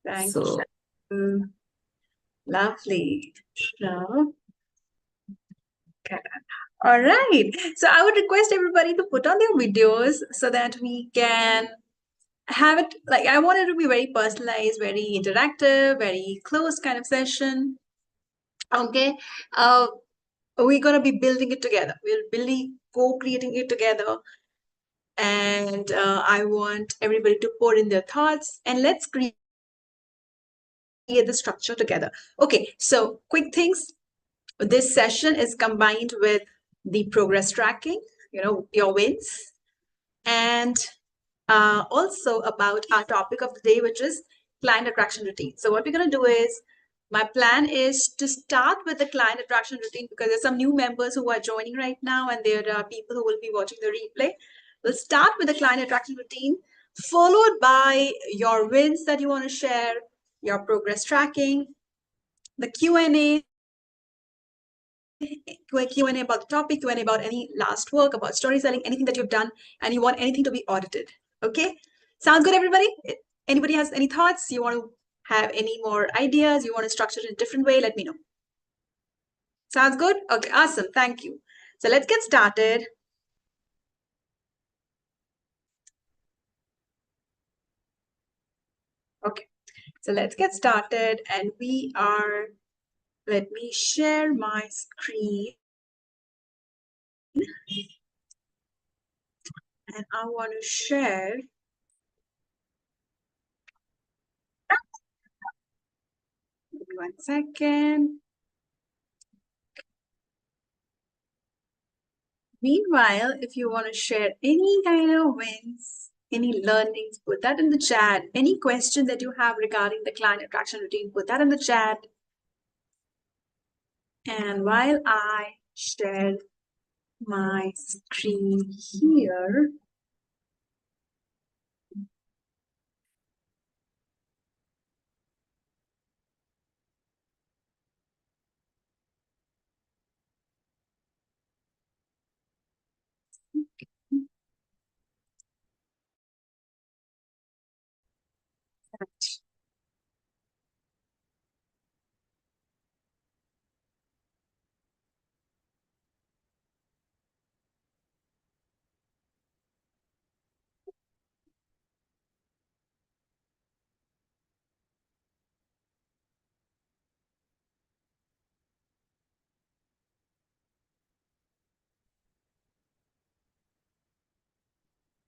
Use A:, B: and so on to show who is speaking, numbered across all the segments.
A: Thank
B: So
A: you. Lovely. So, okay. All right. So I would request everybody to put on their videos so that we can have it like I want it to be very personalized, very interactive, very close kind of session. Okay. We're gonna be building it together. We'll be co-creating it together. And I want everybody to pour in their thoughts and let's create the structure together. Okay, so quick things. This session is combined with the progress tracking, your wins, and also about our topic of the day, which is client attraction routine. So what we're going to do is, my plan is to start with the client attraction routine because there's some new members who are joining right now and there are people who will be watching the replay. We'll start with the client attraction routine, followed by your wins that you want to share, your progress tracking, the Q&A, Q&A about the topic, Q&A about any last work, about story selling, anything that you've done, and you want anything to be audited. Okay? Sounds good, everybody? Anybody has any thoughts? You want to have any more ideas? You want to structure it in a different way? Let me know. Sounds good? Okay, awesome. Thank you. So let's get started. Okay, so let's get started. And let me share my screen. And I want to share. Give me 1 second. Meanwhile, if you want to share any kind of wins, any learnings, put that in the chat. Any question that you have regarding the client attraction routine, put that in the chat. And while I share my screen here,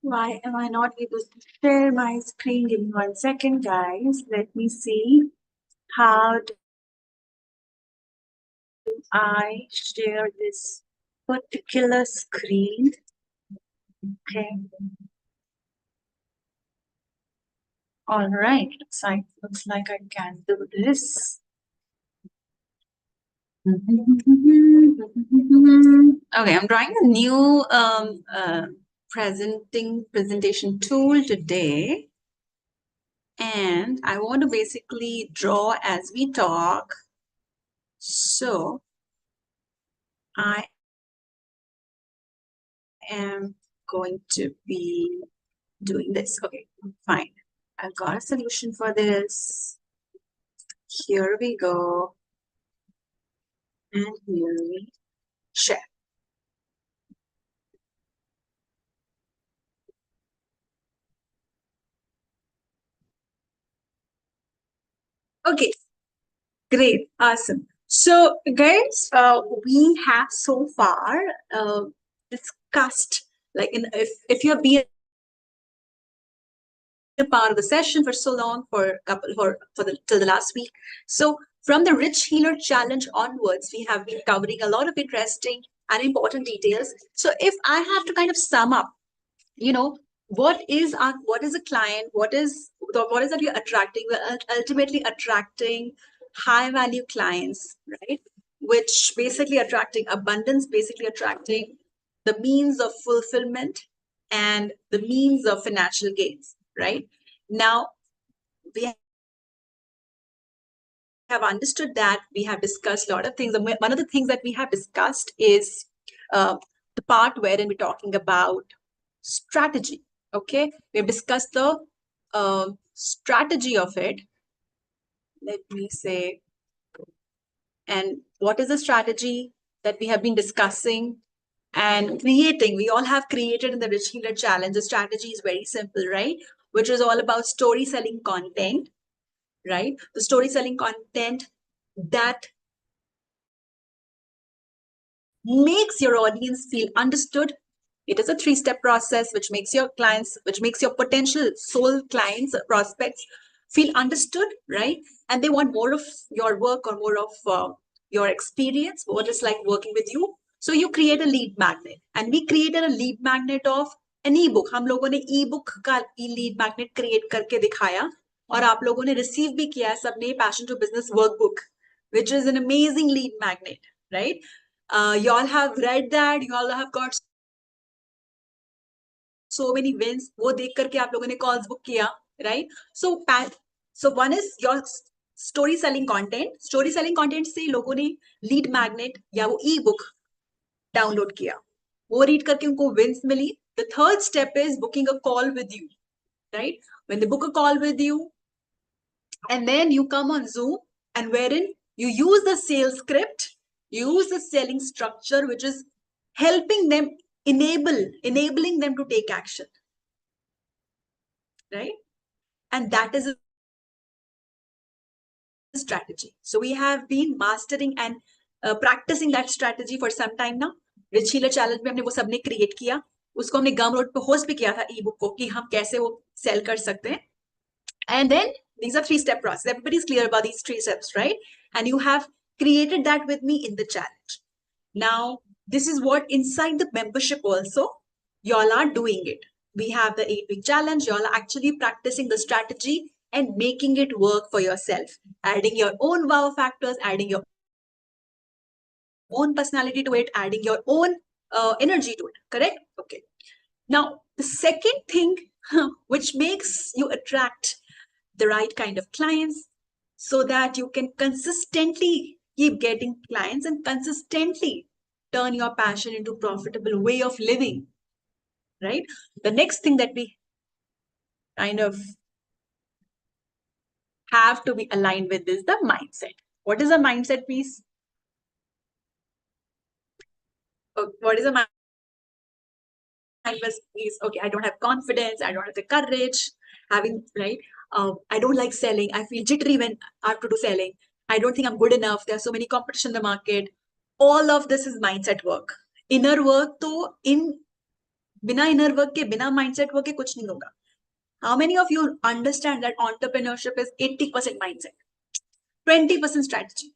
A: why am I not able to share my screen? Give me 1 second, guys. Let me see. How do I share this particular screen? Okay. All right. Looks like I can do this. Okay, I'm trying a new presentation tool today. And I want to basically draw as we talk. So I am going to be doing this. Okay, fine. I've got a solution for this. Here we go. And here we share. Okay, great, awesome. So guys, we have so far discussed, like if you have been a part of the session for so long, till the last week. So from the Rich Healer Challenge onwards, we have been covering a lot of interesting and important details. So if I have to kind of sum up, what is a client, what is that we're attracting? We're ultimately attracting high value clients, right? Which basically attracting abundance, basically attracting the means of fulfillment and the means of financial gains, right? Now, we have understood that, we have discussed a lot of things. One of the things that we have discussed is the part wherein we're talking about strategy. Okay, we've discussed the strategy of it. let me say, and what is the strategy that we have been discussing and creating? We all have created in the Rich Healer Challenge. The strategy is very simple, right? Which is all about story selling content, right? The story selling content that makes your audience feel understood. It is a 3-step process which makes your clients, which makes your potential soul clients, prospects feel understood, right? And they want more of your work or more of your experience, what it's like working with you. So you create a lead magnet, and we created a lead magnet of an ebook. हम लोगों ने ebook का lead magnet create करके दिखाया, और आप लोगों ने receive भी किया सबने Passion to Business workbook, which is an amazing lead magnet, right? You all have read that, you all have got so many wins. वो देख करके आप लोगों ने calls book किया, right? So one is your story selling content. Story selling content से लोगों ने lead magnet या वो e-book download किया, वो read करके उनको wins milli. The third step is booking a call with you, right? When they book a call with you, and then you come on Zoom, and wherein you use the sales script, you use the selling structure, which is helping them, enabling them to take action, right? And that is a strategy. So we have been mastering and practicing that strategy for some time now. Rich Healer Challenge में हमने वो सबने create किया, उसको हमने Gumroad पे host भी किया था e-book को कि हम कैसे वो sell कर सकते हैं. And then these are 3-step process. Everybody's clear about these 3 steps, right? And you have created that with me in the challenge. Now, this is what inside the membership also, y'all are doing it. We have the 8-week challenge. Y'all are actually practicing the strategy and making it work for yourself. Adding your own wow factors, adding your own personality to it, adding your own energy to it, correct? Okay. Now, the second thing which makes you attract the right kind of clients so that you can consistently keep getting clients and consistently turn your passion into profitable way of living, right? The next thing that we kind of have to be aligned with is the mindset. What is a mindset piece? What is a mindset piece? Okay, I don't have confidence, I don't have the courage, having, right? I don't like selling. I feel jittery when I have to do selling. I don't think I'm good enough. There's so many competition in the market. All of this is mindset work. Inner work तो बिना inner work के, बिना mindset work के कुछ नहीं होगा. How many of you understand that entrepreneurship is 80% mindset, 20% strategy?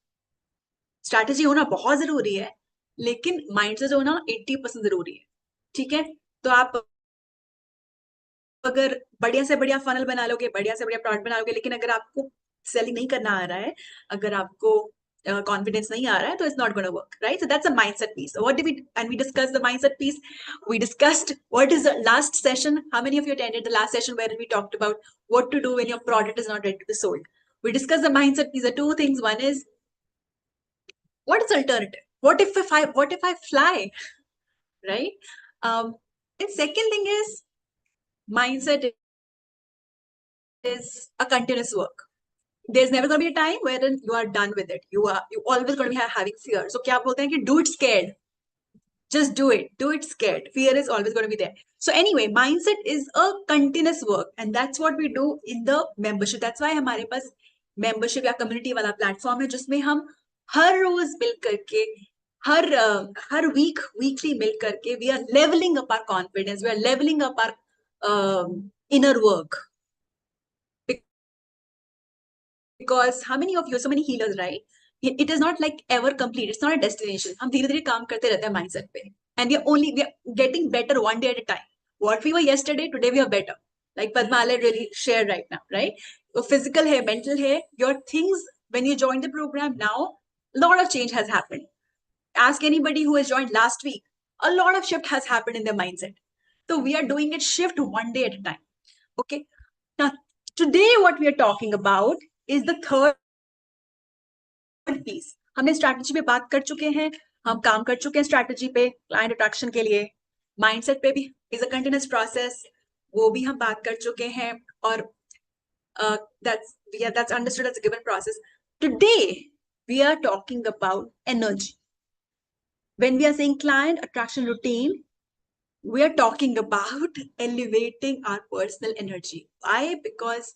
A: Strategy होना बहुत जरूरी है, लेकिन mindset होना 80% जरूरी है. ठीक है? तो आप अगर बढ़िया से बढ़िया funnel बना लोगे, बढ़िया से बढ़िया product बना लोगे, लेकिन अगर आपको selling नहीं करना आ रहा है, अगर आपको confidence nahi aa raha hai, so it's not going to work, right? So that's a mindset piece. So what did we discussed the mindset piece. We discussed what is the last session. How many of you attended the last session where we talked about what to do when your product is not ready to be sold? We discussed the mindset piece. The 2 things. One is, what is alternative? What if I fly, right? And second thing is, mindset is a continuous work. There's never going to be a time wherein you are done with it. You always going to be having fear. So क्या बोलते हैं कि do it scared. Just do it. Do it scared. Fear is always going to be there. So anyway, mindset is a continuous work, and that's what we do in the membership. That's why हमारे पास membership या community वाला platform है, जिसमें हम हर रोज मिल करके, हर weekly मिल करके, we are leveling up our confidence. We are leveling up our inner work. Because how many of you, so many healers, right? It is not like ever complete. It's not a destination. हम धीरे धीरे काम करते रहते हैं mindset पे, and we are getting better one day at a time. What we were yesterday, today we are better. Like Padmala really shared right now, right? So physical hai, mental hai, your things when you join the program now, a lot of change has happened. Ask anybody who has joined last week. A lot of shift has happened in their mindset. So we are doing it shift one day at a time. Okay. Now today what we are talking about is the third piece. हमने strategy पे बात कर चुके हैं, हम काम कर चुके हैं strategy पे client attraction के लिए. Mindset पे भी is a continuous process, वो भी हम बात कर चुके हैं. और That's understood as a given process. Today, we are talking about energy. When we are saying client attraction routine, we are talking about elevating our personal energy. Why? Because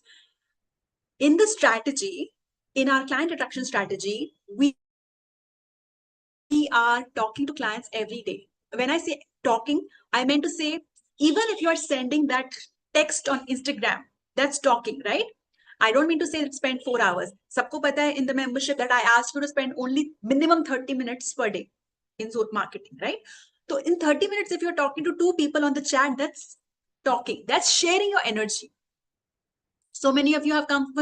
A: in the strategy, in our client attraction strategy, we are talking to clients every day. When I say talking, I meant to say, even if you are sending that text on Instagram, that's talking, right? I don't mean to say spend 4 hours. Sabko pata hai in the membership that I asked you to spend only minimum 30 minutes per day in Zoot marketing, right? So in 30 minutes, if you're talking to 2 people on the chat, that's talking. That's sharing your energy. So many of you have come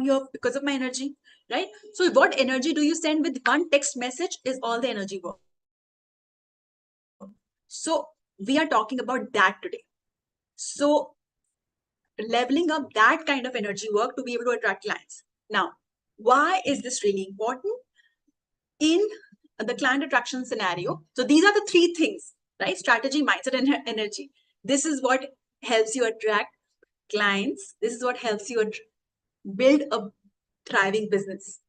A: here because of my energy, right? So what energy do you send with one text message is all the energy work. So we are talking about that today. So leveling up that kind of energy work to be able to attract clients. Now, why is this really important? In the client attraction scenario, so these are the three things, right? Strategy, mindset, and energy. This is what helps you attract clients. This is what helps you build a thriving business.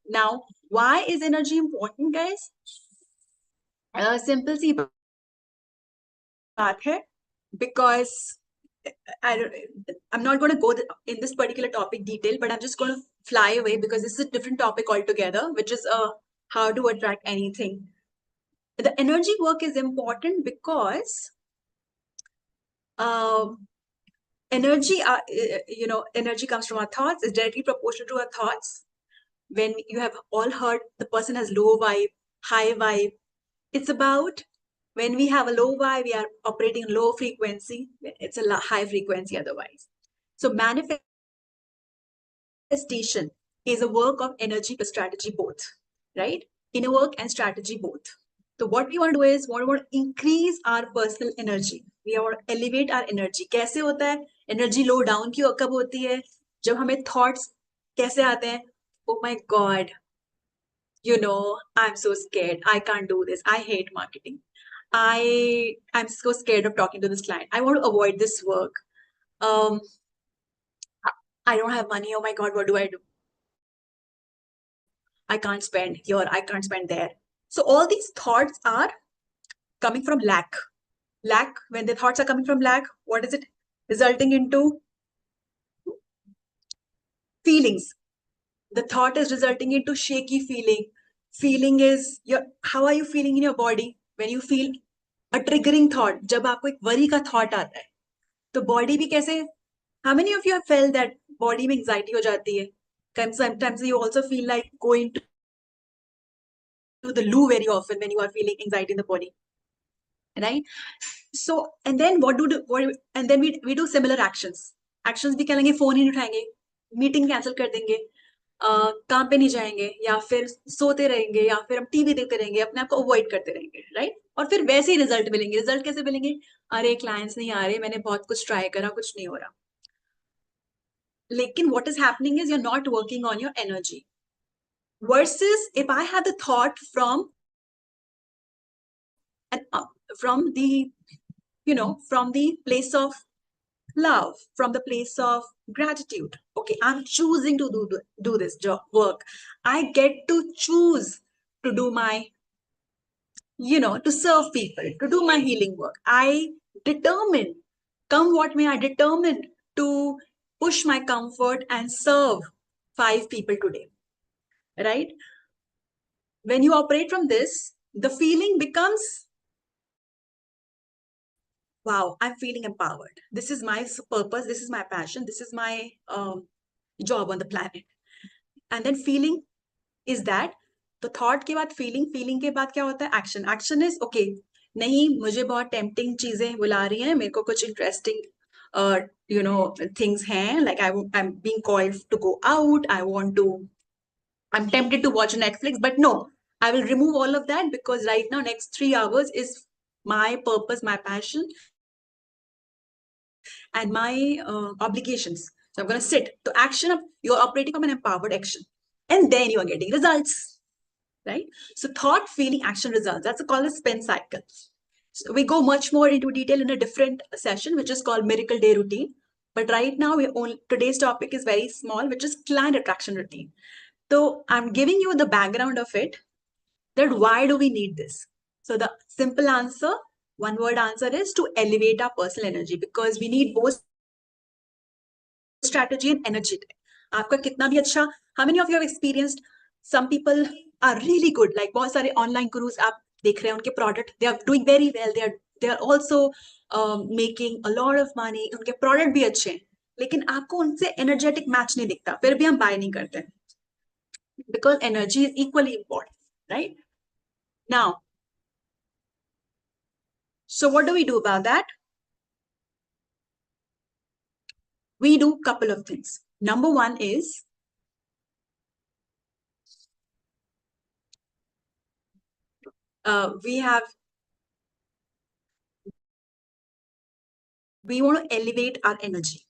A: Now, why is energy important, guys? Simple सी बात है, because I'm not going to go in this particular topic detail, but I'm just going to fly away because this is a different topic altogether, which is how to attract anything. The energy work is important because energy, energy comes from our thoughts, is directly proportional to our thoughts. When you have all heard the person has low vibe, high vibe, it's about when we have a low vibe, we are operating low frequency. It's a high frequency otherwise. So manifestation is a work of energy plus strategy both, right? Inner work and strategy both. So what we want to do is we want to increase our personal energy. We want to elevate our energy. कैसे होता है? Energy low down क्यों कब होती है? जब हमें thoughts कैसे आते हैं? Oh my God, I'm so scared. I can't do this. I hate marketing. I'm so scared of talking to this client. I want to avoid this work. Um, I don't have money. Oh my God, what do I do? I can't spend here. I can't spend there. So all these thoughts are coming from lack. Lack, when the thoughts are coming from lack, what is it resulting into? Feelings. The thought is resulting into shaky feeling. Feeling is how are you feeling in your body when you feel a triggering thought? जब आपको एक worry का thought आता है, तो body भी कैसे? How many of you have felt that body में anxiety हो जाती है? Sometimes you also feel like going to the loo very often when you are feeling anxiety in the body, right? So and then and then we do similar actions. Actions भी क्या लेंगे? Phone ही नहीं उठाएंगे, meeting cancel कर देंगे, काम पे नहीं जाएंगे, या फिर सोते रहेंगे, या फिर हम टीवी देखते रहेंगे, अपने आप को अवॉइड करते रहेंगे, राइट? और फिर वैसे ही रिजल्ट मिलेंगे. रिजल्ट कैसे मिलेंगे? अरे क्लाइंट्स नहीं आ रहे, मैंने बहुत कुछ ट्राई करा, कुछ नहीं हो रहा. लेकिन what is happening is you're not working on your energy. Versus if I had the thought from the from the place of love, from the place of gratitude. Okay, I'm choosing to do this job work. I get to choose to do my, to serve people, to do my healing work. I determine, come what may, I determine to push my comfort and serve 5 people today, right? When you operate from this, the feeling becomes, wow, I'm feeling empowered. This is my purpose. This is my passion. This is my job on the planet. And then feeling is that the thought के बाद feeling के बाद क्या होता है? Action is okay. नहीं, मुझे बहुत tempting चीजें बुला रही हैं, मेरे को कुछ interesting things हैं, like I'm being called to go out, I'm tempted to watch Netflix, but no, I will remove all of that because right now next 3 hours is my purpose, my passion, and my obligations. So I'm going to sit. So action, you're operating from an empowered action. And then you are getting results, right? So thought, feeling, action, results. That's called a spin cycle. So we go much more into detail in a different session, which is called Miracle Day Routine. But right now, today's topic is very small, which is client attraction routine. So I'm giving you the background of it, that why do we need this? So the simple answer, one word answer is to elevate our personal energy, because we need both strategy and energy. आपका कितना भी अच्छा, how many of you have experienced, some people are really good, like बहुत सारे online gurus आप देख रहे हैं, उनके product they are doing very well, they are also making a lot of money, उनके product भी अच्छे हैं, लेकिन आपको उनसे energetic match नहीं दिखता, फिर भी हम buy नहीं करते, because energy is equally important, right? Now, so what do we do about that? We do a couple of things. Number one is we want to elevate our energy,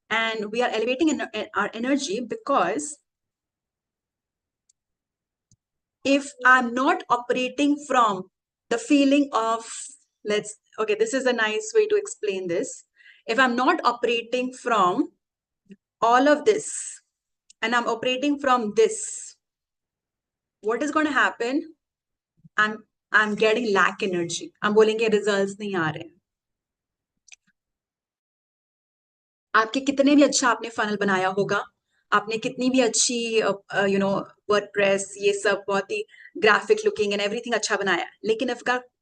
A: and we are elevating our energy because if I'm not operating from the feeling of, okay, this is a nice way to explain this. If I'm not operating from all of this and I'm operating from this, what is going to happen? I'm getting lack energy. I'm बोलेंगे results नहीं आ रहे. आपके कितने भी अच्छा आपने funnel बनाया होगा, आपने कितनी भी अच्छी WordPress ये सब बहुत ही graphic looking and everything अच्छा बनाया, लेकिन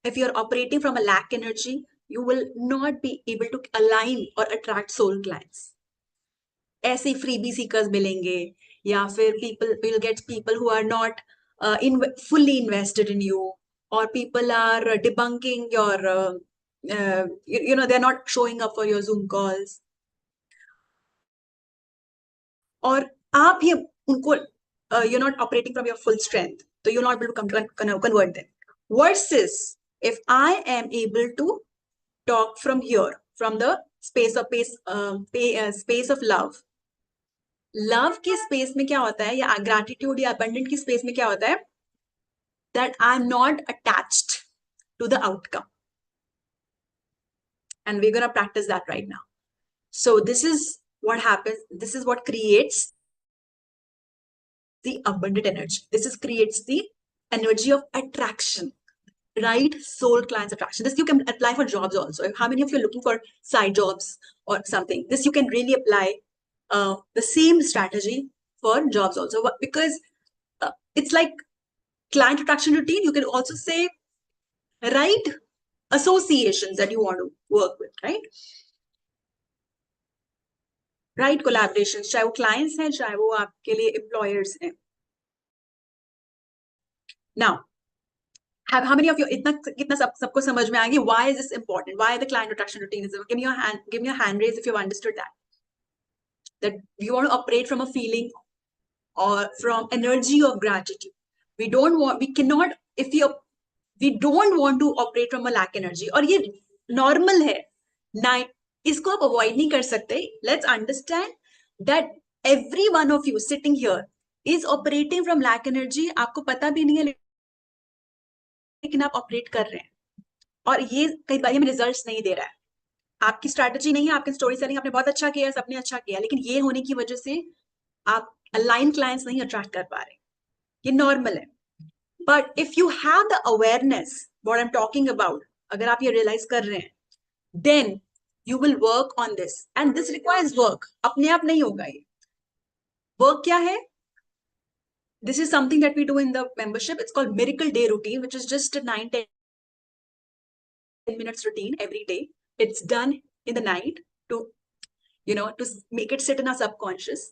A: if you're operating from a lack energy, you will not be able to align or attract soul clients. ऐसे freebie seekers मिलेंगे, या फिर will get people who are not fully invested in you, or people are debunking your they're not showing up for your Zoom calls, और आप ही उनको you're not operating from your full strength, so you're not able to convert them. Versus if I am able to talk from here, from the space of love के space में क्या होता है, या gratitude या abundant की space में क्या होता है, that I'm not attached to the outcome. And we're going to practice that right now. So this is what happens. This is what creates the abundant energy. Creates the energy of attraction, right? Soul clients attraction. This you can apply for jobs also. How many of you are looking for side jobs or something? This you can really apply the same strategy for jobs also, because it's like client attraction routine. You can also say, right, associations that you want to work with, right? Right, collaborations, चाहे वो clients हैं, चाहे वो आपके लिए employers हैं. Now, how many of you कितना सबको समझ में आ गई? Why is this important? Why the client attraction routine is? Give me your hand raise if you've understood that. That you want to operate from a feeling or from energy of gratitude. We don't want to operate from a lack energy. और ये normal है. इसको आप avoid नहीं कर सकते. Let's understand that every one of you sitting here is operating from lack energy. आपको पता भी नहीं है, लेकिन आप ऑपरेट कर रहे हैं, और ये कई बार हमें रिजल्ट्स नहीं दे रहा है. आपकी स्ट्रैटेजी नहीं है, आपकी स्टोरी सेलिंग आपने बहुत अच्छा किया, सबने अच्छा किया, लेकिन ये होने की वजह से आप अलाइन क्लाइंट्स नहीं अट्रैक्ट कर पा रहे. ये नॉर्मल है. But if you have the awareness what I am talking about, अगर आप ये रियलाइज कर रहे हैं, then you will work on this, and this requires work. अपने आप नहीं होगा. ये वर्क क्या है? This is something that we do in the membership. It's called Miracle Day Routine, which is just a 9-10 minutes routine every day. It's done in the night to make it sit in our subconscious,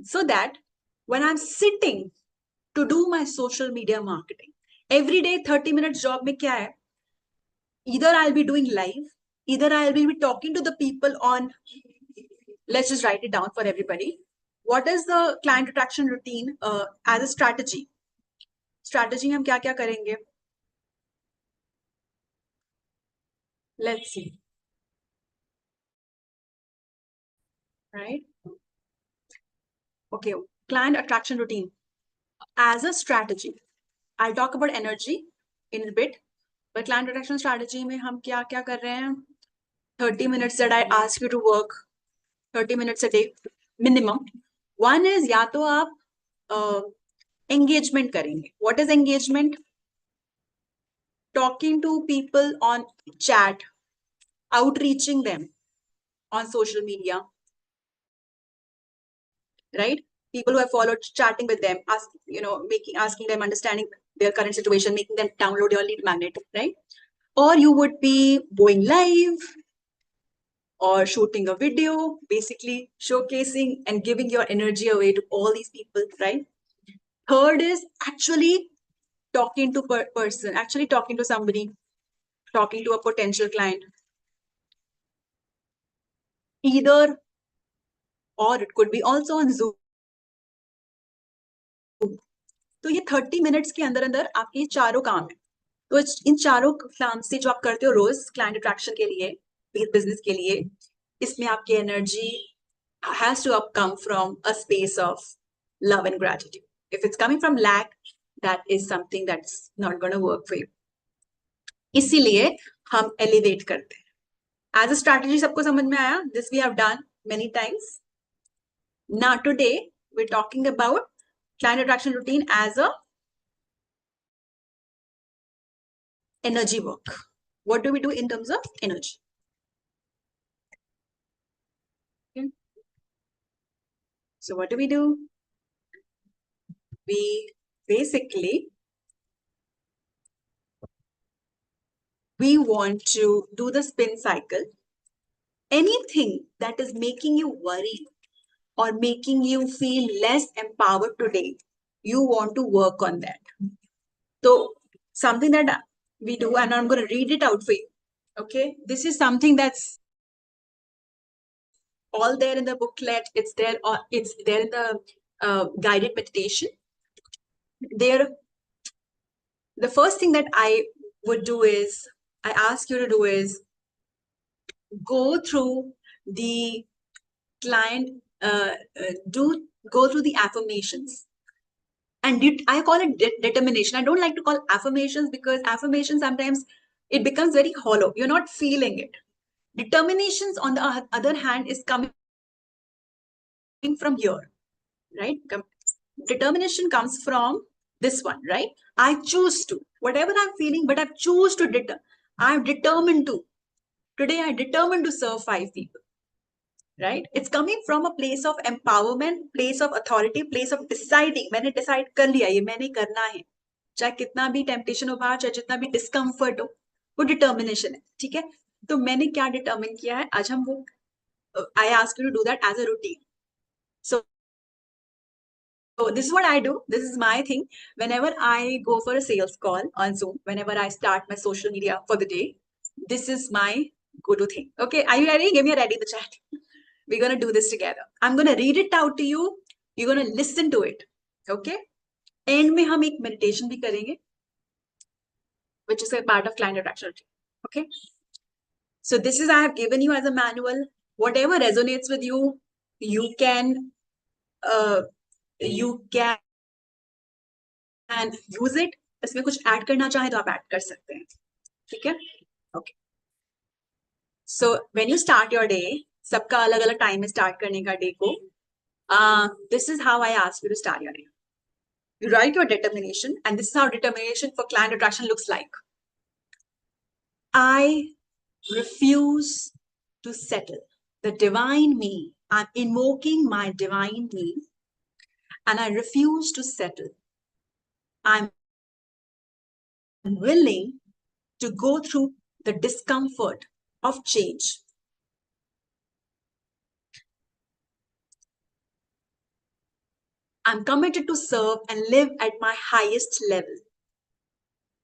A: so that when I'm sitting to do my social media marketing, every day 30 minutes job mein kya hai? Either I'll be doing live, either I'll be talking to the people on, let's just write it down for everybody. What is the client attraction routine as a strategy? Strategy हम क्या क्या करेंगे? Let's see. Right? Okay, client attraction routine as a strategy. I'll talk about energy in a bit, but client attraction strategy में हम क्या क्या कर रहे हैं? 30 minutes that I ask you to work 30 minutes a day minimum. One is या तो आप engagement करेंगे. What is engagement? Talking to people on chat, outreaching them on social media, right? People who have followed, chatting with them, asking them, understanding their current situation, making them download your lead magnet, right? Or you would be going live or shooting a video, basically showcasing and giving your energy away to all these people, right? Third is actually talking to person, actually talking to somebody, talking to a potential client. Either or it could be also on Zoom. तो ये 30 minutes के अंदर अंदर आपके चारों काम है. तो इन चारों काम से जो आप करते हो रोज क्लाइंट अट्रैक्शन के लिए, बिजनेस के लिए, इसमें आपकी energy has to come from a space of love and gratitude. If it's coming from lack, that is something that's not going to work for you. इसीलिए हम elevate करते हैं. As a strategy, सबको समझ में आया? This we have done many times. Now today we're talking about client attraction routine as a energy work. What do we do in terms of energy? Okay. So what do? We basically we want to do the spin cycle. Anything that is making you worry or making you feel less empowered today, you want to work on that. So something that we do, and I'm going to read it out for you. Okay, this is something that's all there in the booklet. It's there, or it's there in the guided meditation. There, the first thing that I would do is, I ask you to do is go through the client, go through the affirmations. And I call it determination. I don't like to call affirmations because affirmation sometimes it becomes very hollow. You're not feeling it. Determinations, on the other hand, is coming from here, right? Determination comes from this one, right? I choose to, whatever I'm feeling, but I choose to I'm determined to. Today, I determined to serve 5 people, right? It's coming from a place of empowerment, place of authority, place of deciding. मैंने decide कर लिया, ये मैंने करना है. चाहे कितना भी temptation हो बाहर, चाहे जितना भी discomfort हो, वो determination है, ठीक है? तो मैंने क्या determine किया है? आज हम वो, I ask you to do that as a routine. So this is what I do. This is my thing. Whenever I go for a sales call on Zoom, whenever I start my social media for the day, this is my go-to thing. Okay, are you ready? Give me a ready in the chat. We're going to do this together. I'm going to read it out to you. You're going to listen to it. Okay? End में हम एक meditation भी करेंगे, which is a part of client attraction. Okay? So this is, I have given you as a manual. Whatever resonates with you, you can use it. इसमें कुछ add करना चाहे तो आप add कर सकते हैं. ठीक है? Okay. So when you start your day, सबका अलग अलग time है start करने का day को. This is how I ask you to start your day. You write your determination, and this is how determination for client attraction looks like. I refuse to settle. The divine me. I'm invoking my divine me, and I refuse to settle. I'm willing to go through the discomfort of change. I'm committed to serve and live at my highest level.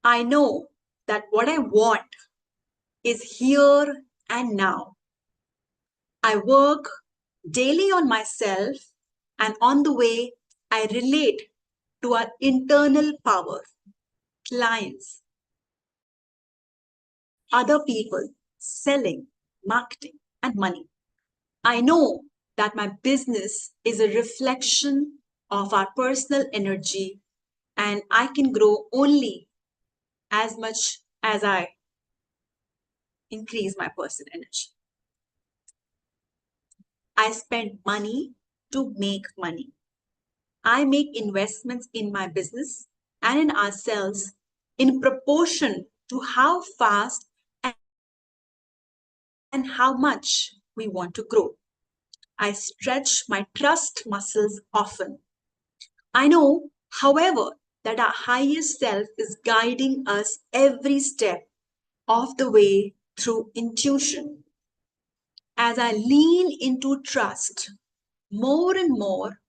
A: I know that what I want is here and now. I work daily on myself, and on the way, I relate to our internal power, clients, other people, selling, marketing, and money. I know that my business is a reflection of our personal energy, and I can grow only as much as I increase my personal energy. I spend money to make money. I make investments in my business and in ourselves in proportion to how fast and how much we want to grow. I stretch my trust muscles often. I know, however, that our highest self is guiding us every step of the way through intuition. As I lean into trust more and more,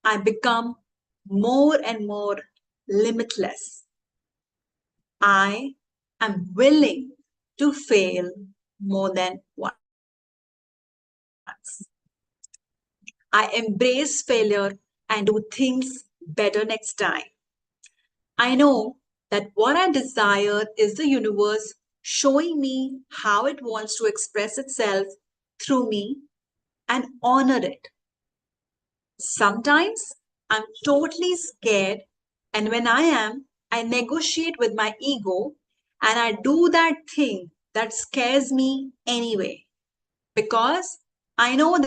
A: I become more and more limitless. I am willing to fail more than once. I embrace failure and do things better next time. I know that what I desire is the universe showing me how it wants to express itself through me and honor it. Sometimes I'm totally scared, and when I am, I negotiate with my ego and I do that thing that scares me anyway because I know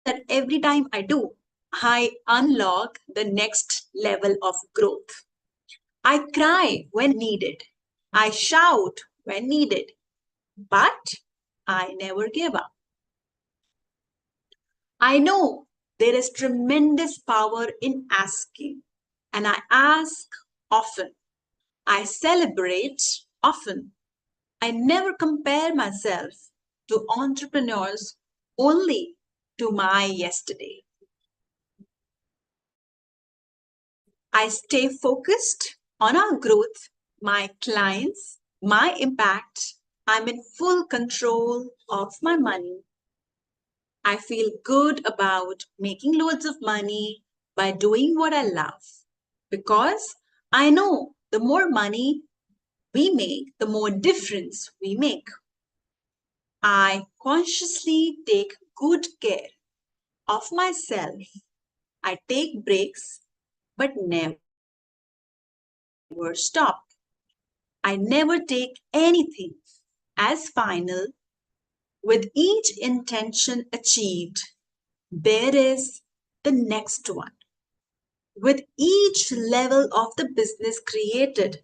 A: that every time I do, I unlock the next level of growth. I cry when needed. I shout when needed, but I never give up. I know there is tremendous power in asking, and I ask often. I celebrate often. I never compare myself to entrepreneurs, only to my yesterday. I stay focused on our growth, my clients, my impact. I'm in full control of my money. I feel good about making loads of money by doing what I love because I know the more money we make, the more difference we make. I consciously take good care of myself. I take breaks, but never stop. I never take anything as final. With each intention achieved, there is the next one. With each level of the business created,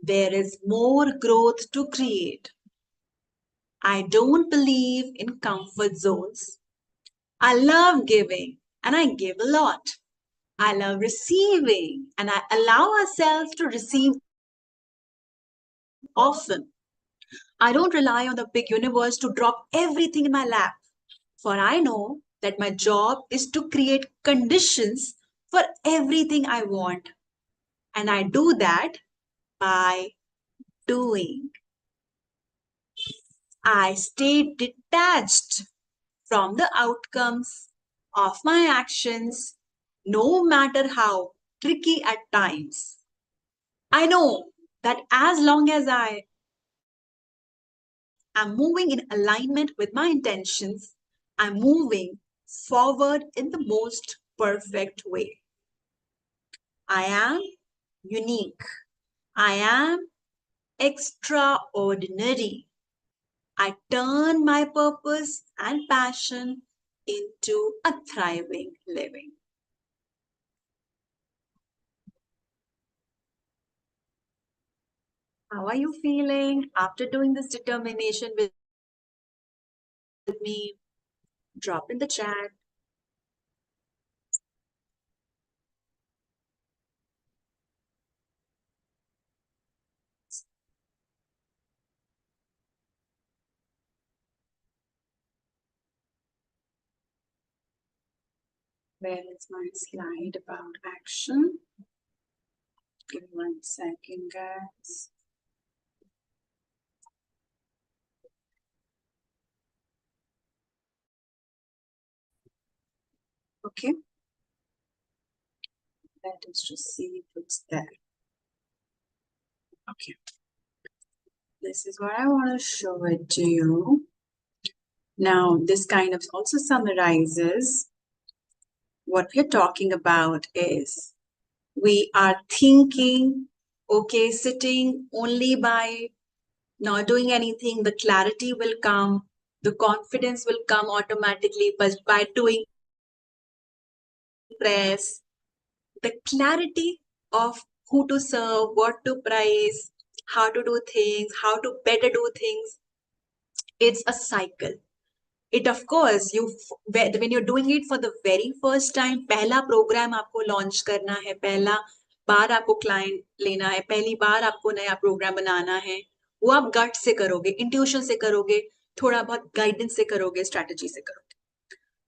A: there is more growth to create. I don't believe in comfort zones. I love giving and I give a lot. I love receiving and I allow ourselves to receive often. I don't rely on the big universe to drop everything in my lap, for I know that my job is to create conditions for everything I want. And I do that by doing. I stay detached from the outcomes of my actions, no matter how tricky at times. I know that as long as I am moving in alignment with my intentions, I'm moving forward in the most perfect way. I am unique. I am extraordinary. I turn my purpose and passion into a thriving living. How are you feeling after doing this determination with me? Drop in the chat. Where is my slide about action? Give me 1 second, guys. Okay. Let us just see if it's there. Okay. This is what I want to show it to you. Now, this kind of also summarizes what we're talking about is we are thinking, okay, sitting only by not doing anything, the clarity will come. The confidence will come automatically by doing press. The clarity of who to serve, what to price, how to do things, how to better do things. It's a cycle. It of course when you're doing it for the very first time, पहला program आपको launch करना है, पहला बार आपको client लेना है, पहली बार आपको नया program बनाना है, वो आप gut से करोगे, intuition से करोगे, थोड़ा बहुत guidance से करोगे, strategy से करोगे.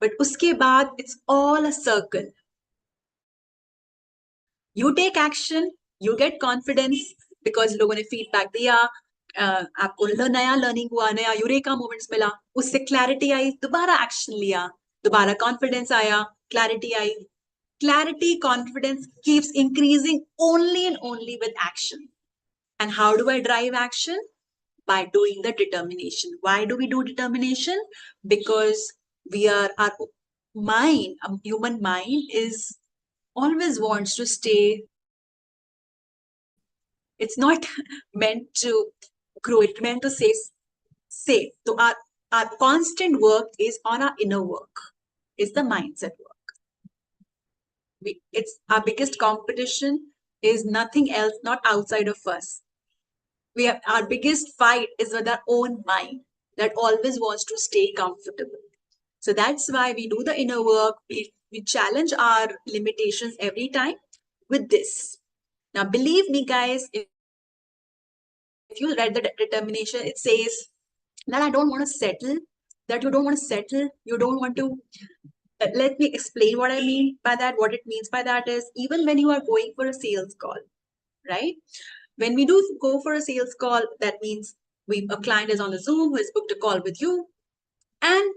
A: But उसके बाद it's all a circle. You take action, you get confidence because लोगों ने feedback दिया, आपको नया लर्निंग हुआ, नया यूरेका मोमेंट्स मिला, उससे क्लैरिटी आई, दोबारा एक्शन लिया, दोबारा कॉन्फिडेंस आया, clarity I. Clarity, confidence keeps increasing only and only with action. And how do I drive action? By doing the determination. Why do we do determination? Because our mind, human mind is always wants to stay. It's not meant to grow, it's meant to stay safe. So our constant work is on our inner work, is the mindset work. It's our biggest competition is nothing else, not outside of us. Our biggest fight is with our own mind that always wants to stay comfortable. So that's why we do the inner work. We challenge our limitations every time with this. Now, believe me, guys, if you read the determination, it says that I don't want to settle, that you don't want to settle, you don't want to. Let me explain what I mean by that. What it means by that is, even when you are going for a sales call, right? When we do go for a sales call, that means a client is on the Zoom who has booked a call with you, and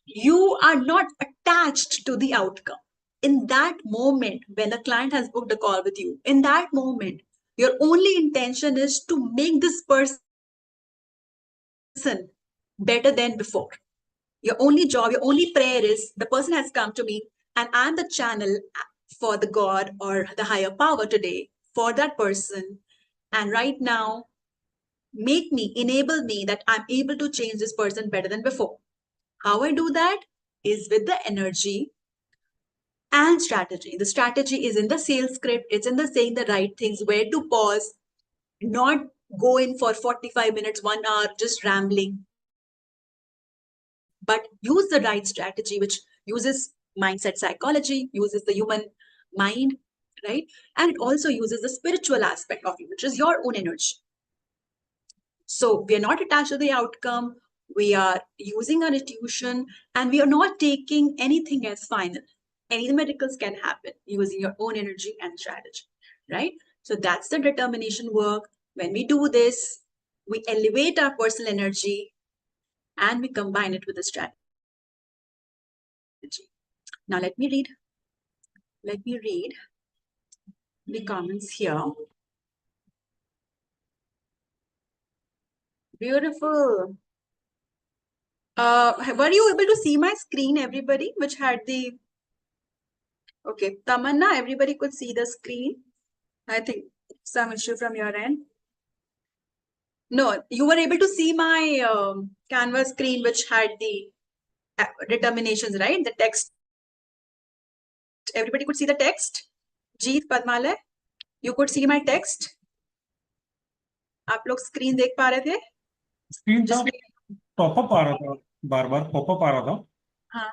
A: you are not attached to the outcome. In that moment, when a client has booked a call with you, in that moment, your only intention is to make this person better than before. Your only job, your only prayer is the person has come to me and I'm the channel for the God or the higher power today for that person. And right now, enable me that I'm able to change this person better than before. How I do that is with the energy and strategy. The strategy is in the sales script. It's in the saying the right things, where to pause, not go in for 45 minutes, 1 hour, just rambling, but use the right strategy, which uses mindset psychology, uses the human mind, right? And it also uses the spiritual aspect of you, which is your own energy. So we are not attached to the outcome. We are using our intuition and we are not taking anything as final. Any miracles can happen using your own energy and strategy, right? So that's the determination work. When we do this, we elevate our personal energy and we combine it with the strategy. Now let me read the comments here. Beautiful. Were you able to see my screen, everybody, which had the... Okay, Tamanna, everybody could see the screen. I think some issue from your end. No, you were able to see my Canvas screen, which had the determinations, right? The text. Everybody could see the text. Jeet, Padmalay, you could see my text. आप लोग screen देख पा रहे थे?
B: Screen था, popup आ रहा था, बार-बार पॉपअप आ रहा था.
A: हाँ.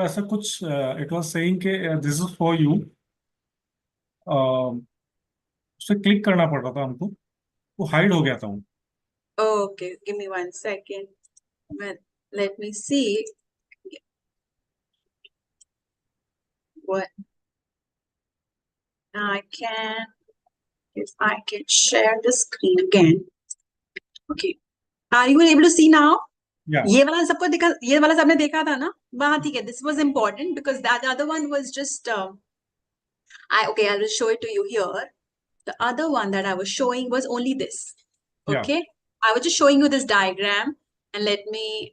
B: ऐसा कुछ इट वाज सेइंग कि दिस इज फॉर यू. उसे क्लिक करना पड़ रहा था हमको, वो हाइड हो गया था वो.
A: Okay, give me 1 second. Let me see what I can, if I can share the screen again. Okay, are you able to see now?
B: Yeah.
A: ये वाला सबको देखा, ये वाला सबने देखा था ना? हाँ, ठीक है. This was important because that other one was just okay, I will show it to you here. The other one that I was showing was only this. Okay, I was just showing you this diagram, and let me,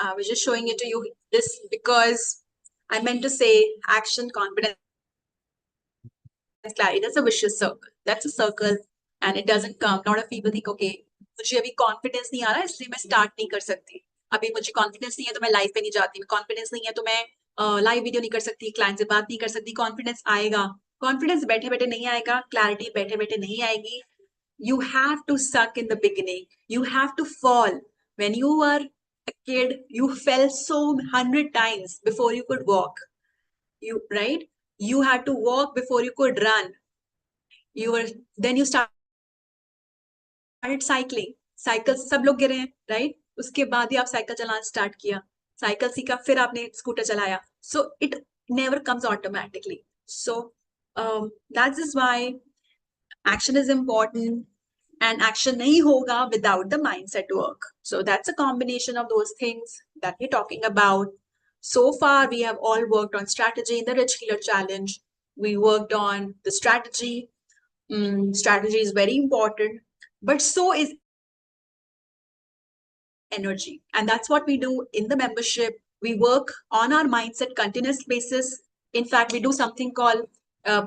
A: I was just showing it to you this because I meant to say action, confidence, clarity. That's a vicious circle. That's a circle, and it doesn't come. A lot of people think, okay, मुझे अभी confidence नहीं आ रहा इसलिए मैं start नहीं कर सकती, अभी मुझे कॉन्फिडेंस नहीं है तो मैं लाइव पे नहीं जाती, कॉन्फिडेंस नहीं है तो मैं लाइव वीडियो नहीं कर सकती, क्लाइंट से बात नहीं कर सकती। कॉन्फिडेंस आएगा, कॉन्फिडेंस बैठे बैठे नहीं आएगा, क्लैरिटी बैठे बैठे नहीं आएगी। You have to suck in the beginning. You have to fall. When you were a kid, you fell so 100 times before you could walk. Right? You had to walk before you could run. Then you started cycling. Cycle सब लोग गिरे हैं, right? उसके बाद ही आप cycle चलाना start किया, cycle सीखा, फिर आपने स्कूटर चलाया. So it never comes automatically. So that is why action is important. And action nahi hoga without the mindset work. So that's a combination of those things that we're talking about. So far, we have all worked on strategy in the Rich Healer Challenge. We worked on the strategy. Strategy is very important, but so is energy. And that's what we do in the membership. We work on our mindset continuous basis. In fact, we do something called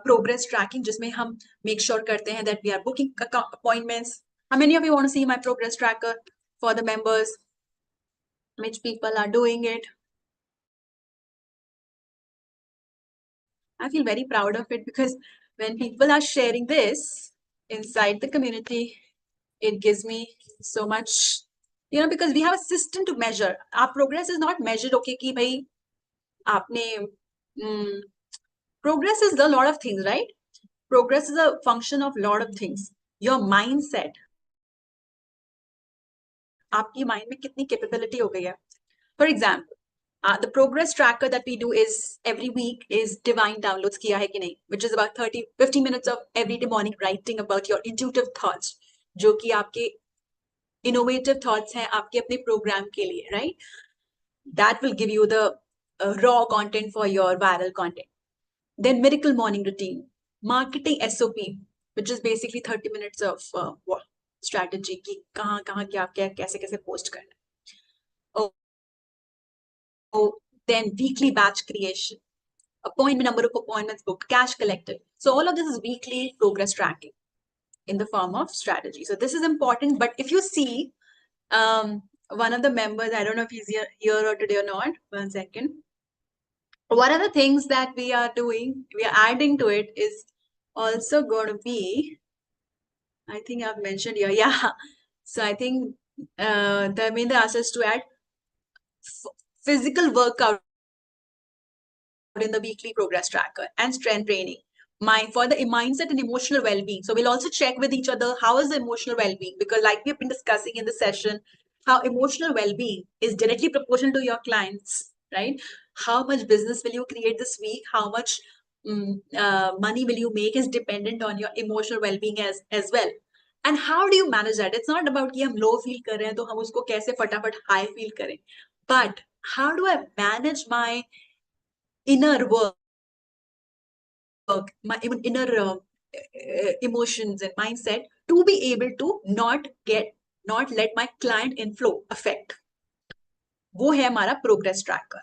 A: progress tracking, जिसमें हम make sure करते हैं that we are booking appointments. How many of you want to see my progress tracker for the members? Which people are doing it? I feel very proud of it because when people are sharing this inside the community, it gives me so much, because we have a system to measure. Our progress is not measured, okay, कि भाई आपने progress is a lot of things, right? Progress is a function of a lot of things. Your mindset, आपकी mind में कितनी capability हो गई है. For example, the progress tracker that we do is every week is divine downloads किया है कि नहीं, which is about 50 minutes of everyday morning writing about your intuitive thoughts, जो कि आपके innovative thoughts हैं आपके अपने program के लिए, right? That will give you the raw content for your viral content. Then miracle morning routine, marketing SOP, which is basically 30 minutes of strategy की कहाँ क्या कैसे कैसे post करना. Then weekly batch creation, appointment, number of appointments booked, cash collected. So all of this is weekly progress tracking in the form of strategy. So this is important. But if you see one of the members, I don't know if he's here or today or not. 1 second. One of the things that we are doing, we are adding to it is also going to be, I think I've mentioned here, yeah. So I think the main asked us to add physical workout in the weekly progress tracker and strength training. For the mindset and emotional well-being. So we'll also check with each other, how is the emotional well-being? Because like we've been discussing in the session, how emotional well-being is directly proportional to your clients, right? How much business will you create this week? How much money will you make is dependent on your emotional well-being as well. And how do you manage that? It's not about कि हम low feel कर रहे हैं तो हम उसको कैसे फटाफट high feel करें. But how do I manage my inner work, my inner emotions and mindset to be able to not let my client inflow affect. वो है हमारा progress tracker.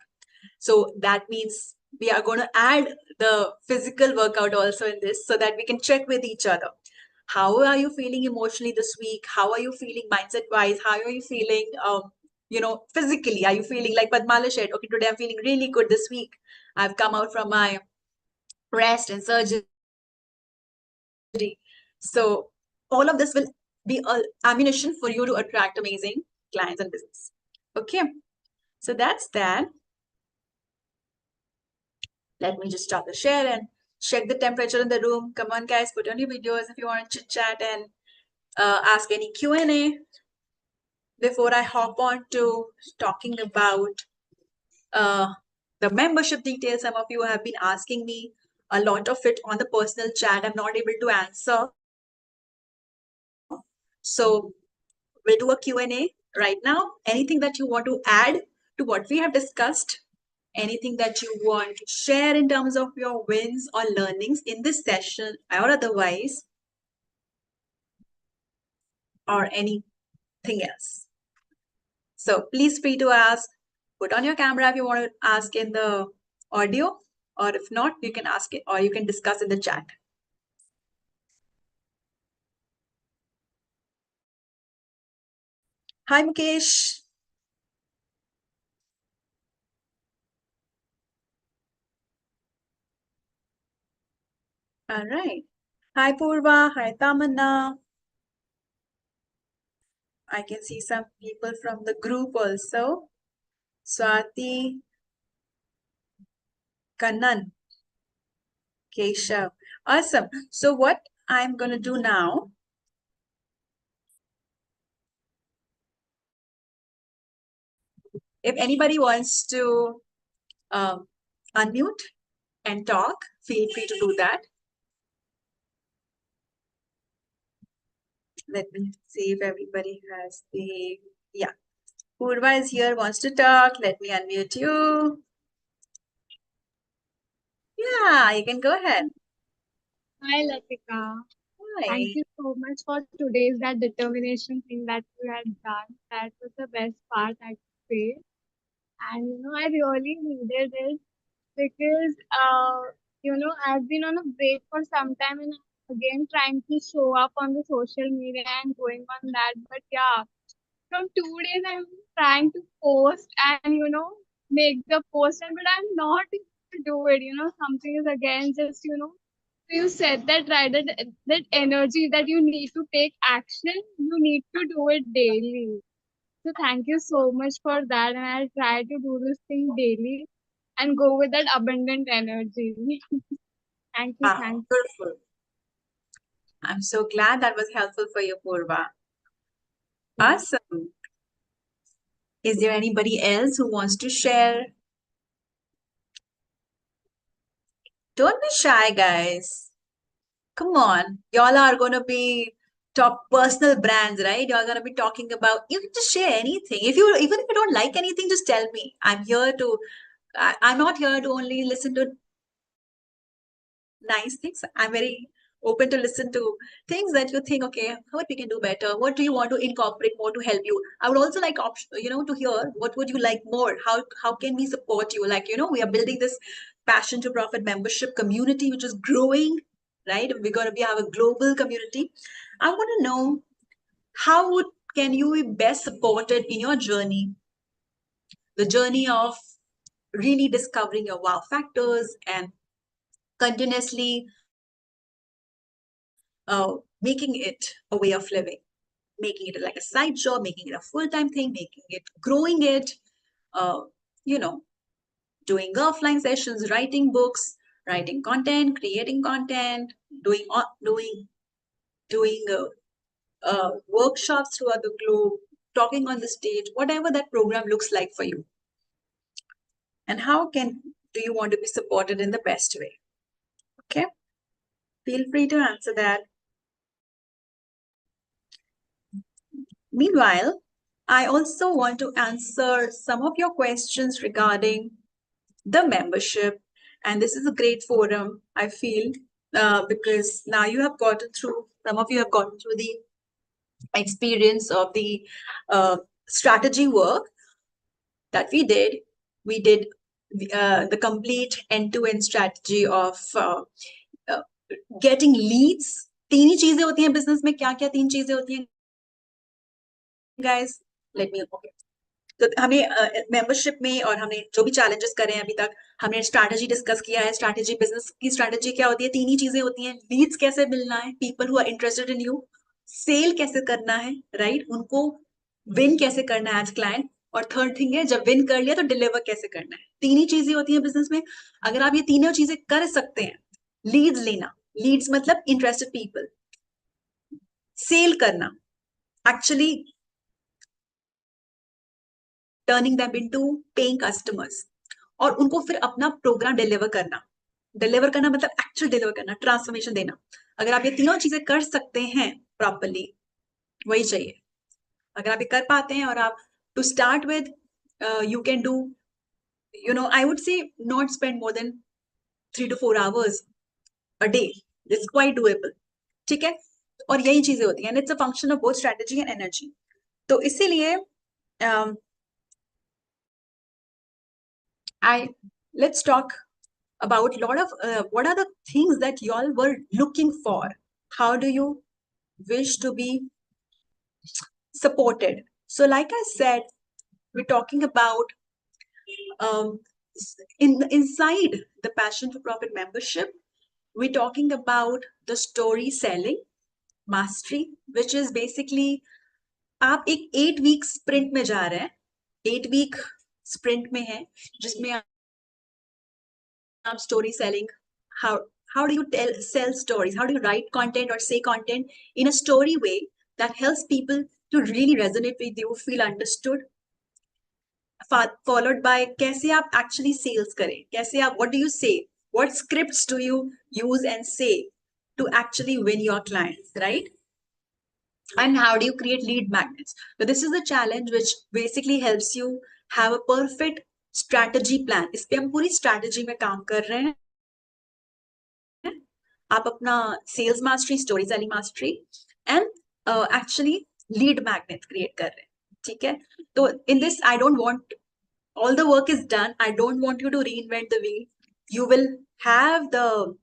A: So that means we are going to add the physical workout also in this so that we can check with each other. How are you feeling emotionally this week? How are you feeling mindset wise? How are you feeling, physically? Are you feeling like Padmala said, okay, today I'm feeling really good this week. I've come out from my rest and surgery. So all of this will be ammunition for you to attract amazing clients and business. Okay, so that's that. Let me just stop the share and check the temperature in the room. Come on, guys, put on your videos if you want to chit chat and ask any Q&A before I hop on to talking about the membership details. Some of you have been asking me a lot of it on the personal chat. I'm not able to answer. So we'll do a Q&A right now. Anything that you want to add to what we have discussed? Anything that you want to share in terms of your wins or learnings in this session or otherwise, or anything else? So please free to ask. Put on your camera if you want to ask in the audio, or if not, you can ask it or you can discuss in the chat. Hi, Mukesh. All right. Hi, Purva. Hi, Tamanna. I can see some people from the group also. Swati, Kannan, Keshav. Awesome. So what I'm going to do now, if anybody wants to unmute and talk, feel free to do that. Let me see if everybody has the, yeah. Purva is here, wants to talk. Let me unmute you. Yeah, you can go ahead.
C: Hi, Latika. Thank
A: Hi.
C: you so much for today's that determination thing that you had done. That was the best part, I could say. And I really needed it because I've been on a break for some time and again trying to show up on the social media and going on that. But yeah, from 2 days I'm trying to post and make the post, and but I'm not able to do it. Something is again just you said that right, that energy that you need to take action, you need to do it daily. So thank you so much for that, and I'll try to do this thing daily and go with that abundant energy. Thank you, thank you.
A: Wonderful. I'm so glad that was helpful for you, Purva. Awesome. Is there anybody else who wants to share? Don't be shy, guys. Come on. Y'all are going to be top personal brands, right? Y'all going to be talking about, you can just share anything. Even if you don't like anything, just tell me. I'm not here to only listen to nice things. I'm very open to listen to things that you think, okay, what we can do better. What do you want to incorporate more to help you? I would also like to hear what would you like more. How can we support you? Like we are building this Passion to Profit membership community, which is growing, right? We're going to have a global community. I want to know how would can you be best supported in your journey, the journey of really discovering your wow factors and continuously making it a way of living, making it like a side job, making it a full-time thing, making it, growing it, uh, you know, doing offline sessions, writing books, writing content, creating content, doing workshops throughout the globe, talking on the stage, whatever that program looks like for you. And how do you want to be supported in the best way? Okay, feel free to answer that. Meanwhile, I also want to answer some of your questions regarding the membership. And this is a great forum, I feel, because now some of you have gotten through the experience of the strategy work that we did. We did the complete end-to-end strategy of uh, getting leads. तीन ही चीजें होती हैं business में. क्या क्या तीन चीजें होती हैं guys? Let me, okay. तो हमें मेंबरशिप में और हमने जो भी चैलेंजेस करे हैं अभी तक, हमने स्ट्रैटेजी डिस्कस किया है. स्ट्रैटेजी, बिजनेस की स्ट्रैटेजी क्या होती है? तीन ही चीजें होती हैं. लीड्स कैसे मिलना है, people who are interested in you. Sell कैसे करना है, राइट? उनको विन कैसे करना है एज क्लाइंट. और थर्ड थिंग है, जब विन कर लिया तो डिलीवर कैसे करना है. तीन ही चीजें होती हैं बिजनेस में. अगर आप ये तीनों चीजें कर सकते हैं, लीड्स लेना, लीड्स मतलब इंटरेस्टेड पीपल, सेल करना, actually turning them into paying customers, और उनको फिर अपना प्रोग्राम डिलीवर करना. डिलीवर करना मतलब एक्चुअल डिलीवर करना, ट्रांसफॉर्मेशन देना. अगर आप ये तीनों चीजें कर सकते हैं प्रॉपरली, वही चाहिए. अगर आप ये कर पाते हैं और आप to start with you can do, I would say not spend more than 3 to 4 hours a day. It's quite doable. ठीक है. और यही चीजें होती हैं. It's a function of both strategy and energy. तो इसीलिए let's talk about a lot of what are the things that y'all were looking for. How do you wish to be supported? So like I said, we're talking about inside the Passion for Profit membership, we're talking about the story selling mastery, which is basically आप एक 8 week sprint में जा रहे हैं, 8 week sprint में है जिसमें आप story selling, how do you sell stories, how do you write content or say content in a story way that helps people to really resonate with you, feel understood, followed by कैसे आप actually sales करें, कैसे आप, what do you say, what scripts do you use and say to actually win your clients, right? And how do you create lead magnets? So this is the challenge which basically helps you have a perfect strategy plan. इस पे हम पूरी strategy में काम कर रहे हैं. आप अपना sales mastery, story selling mastery and actually lead magnet create कर रहे हैं. ठीक है? तो in this I don't want, all the work is done. I don't want you to reinvent the wheel. You will have the,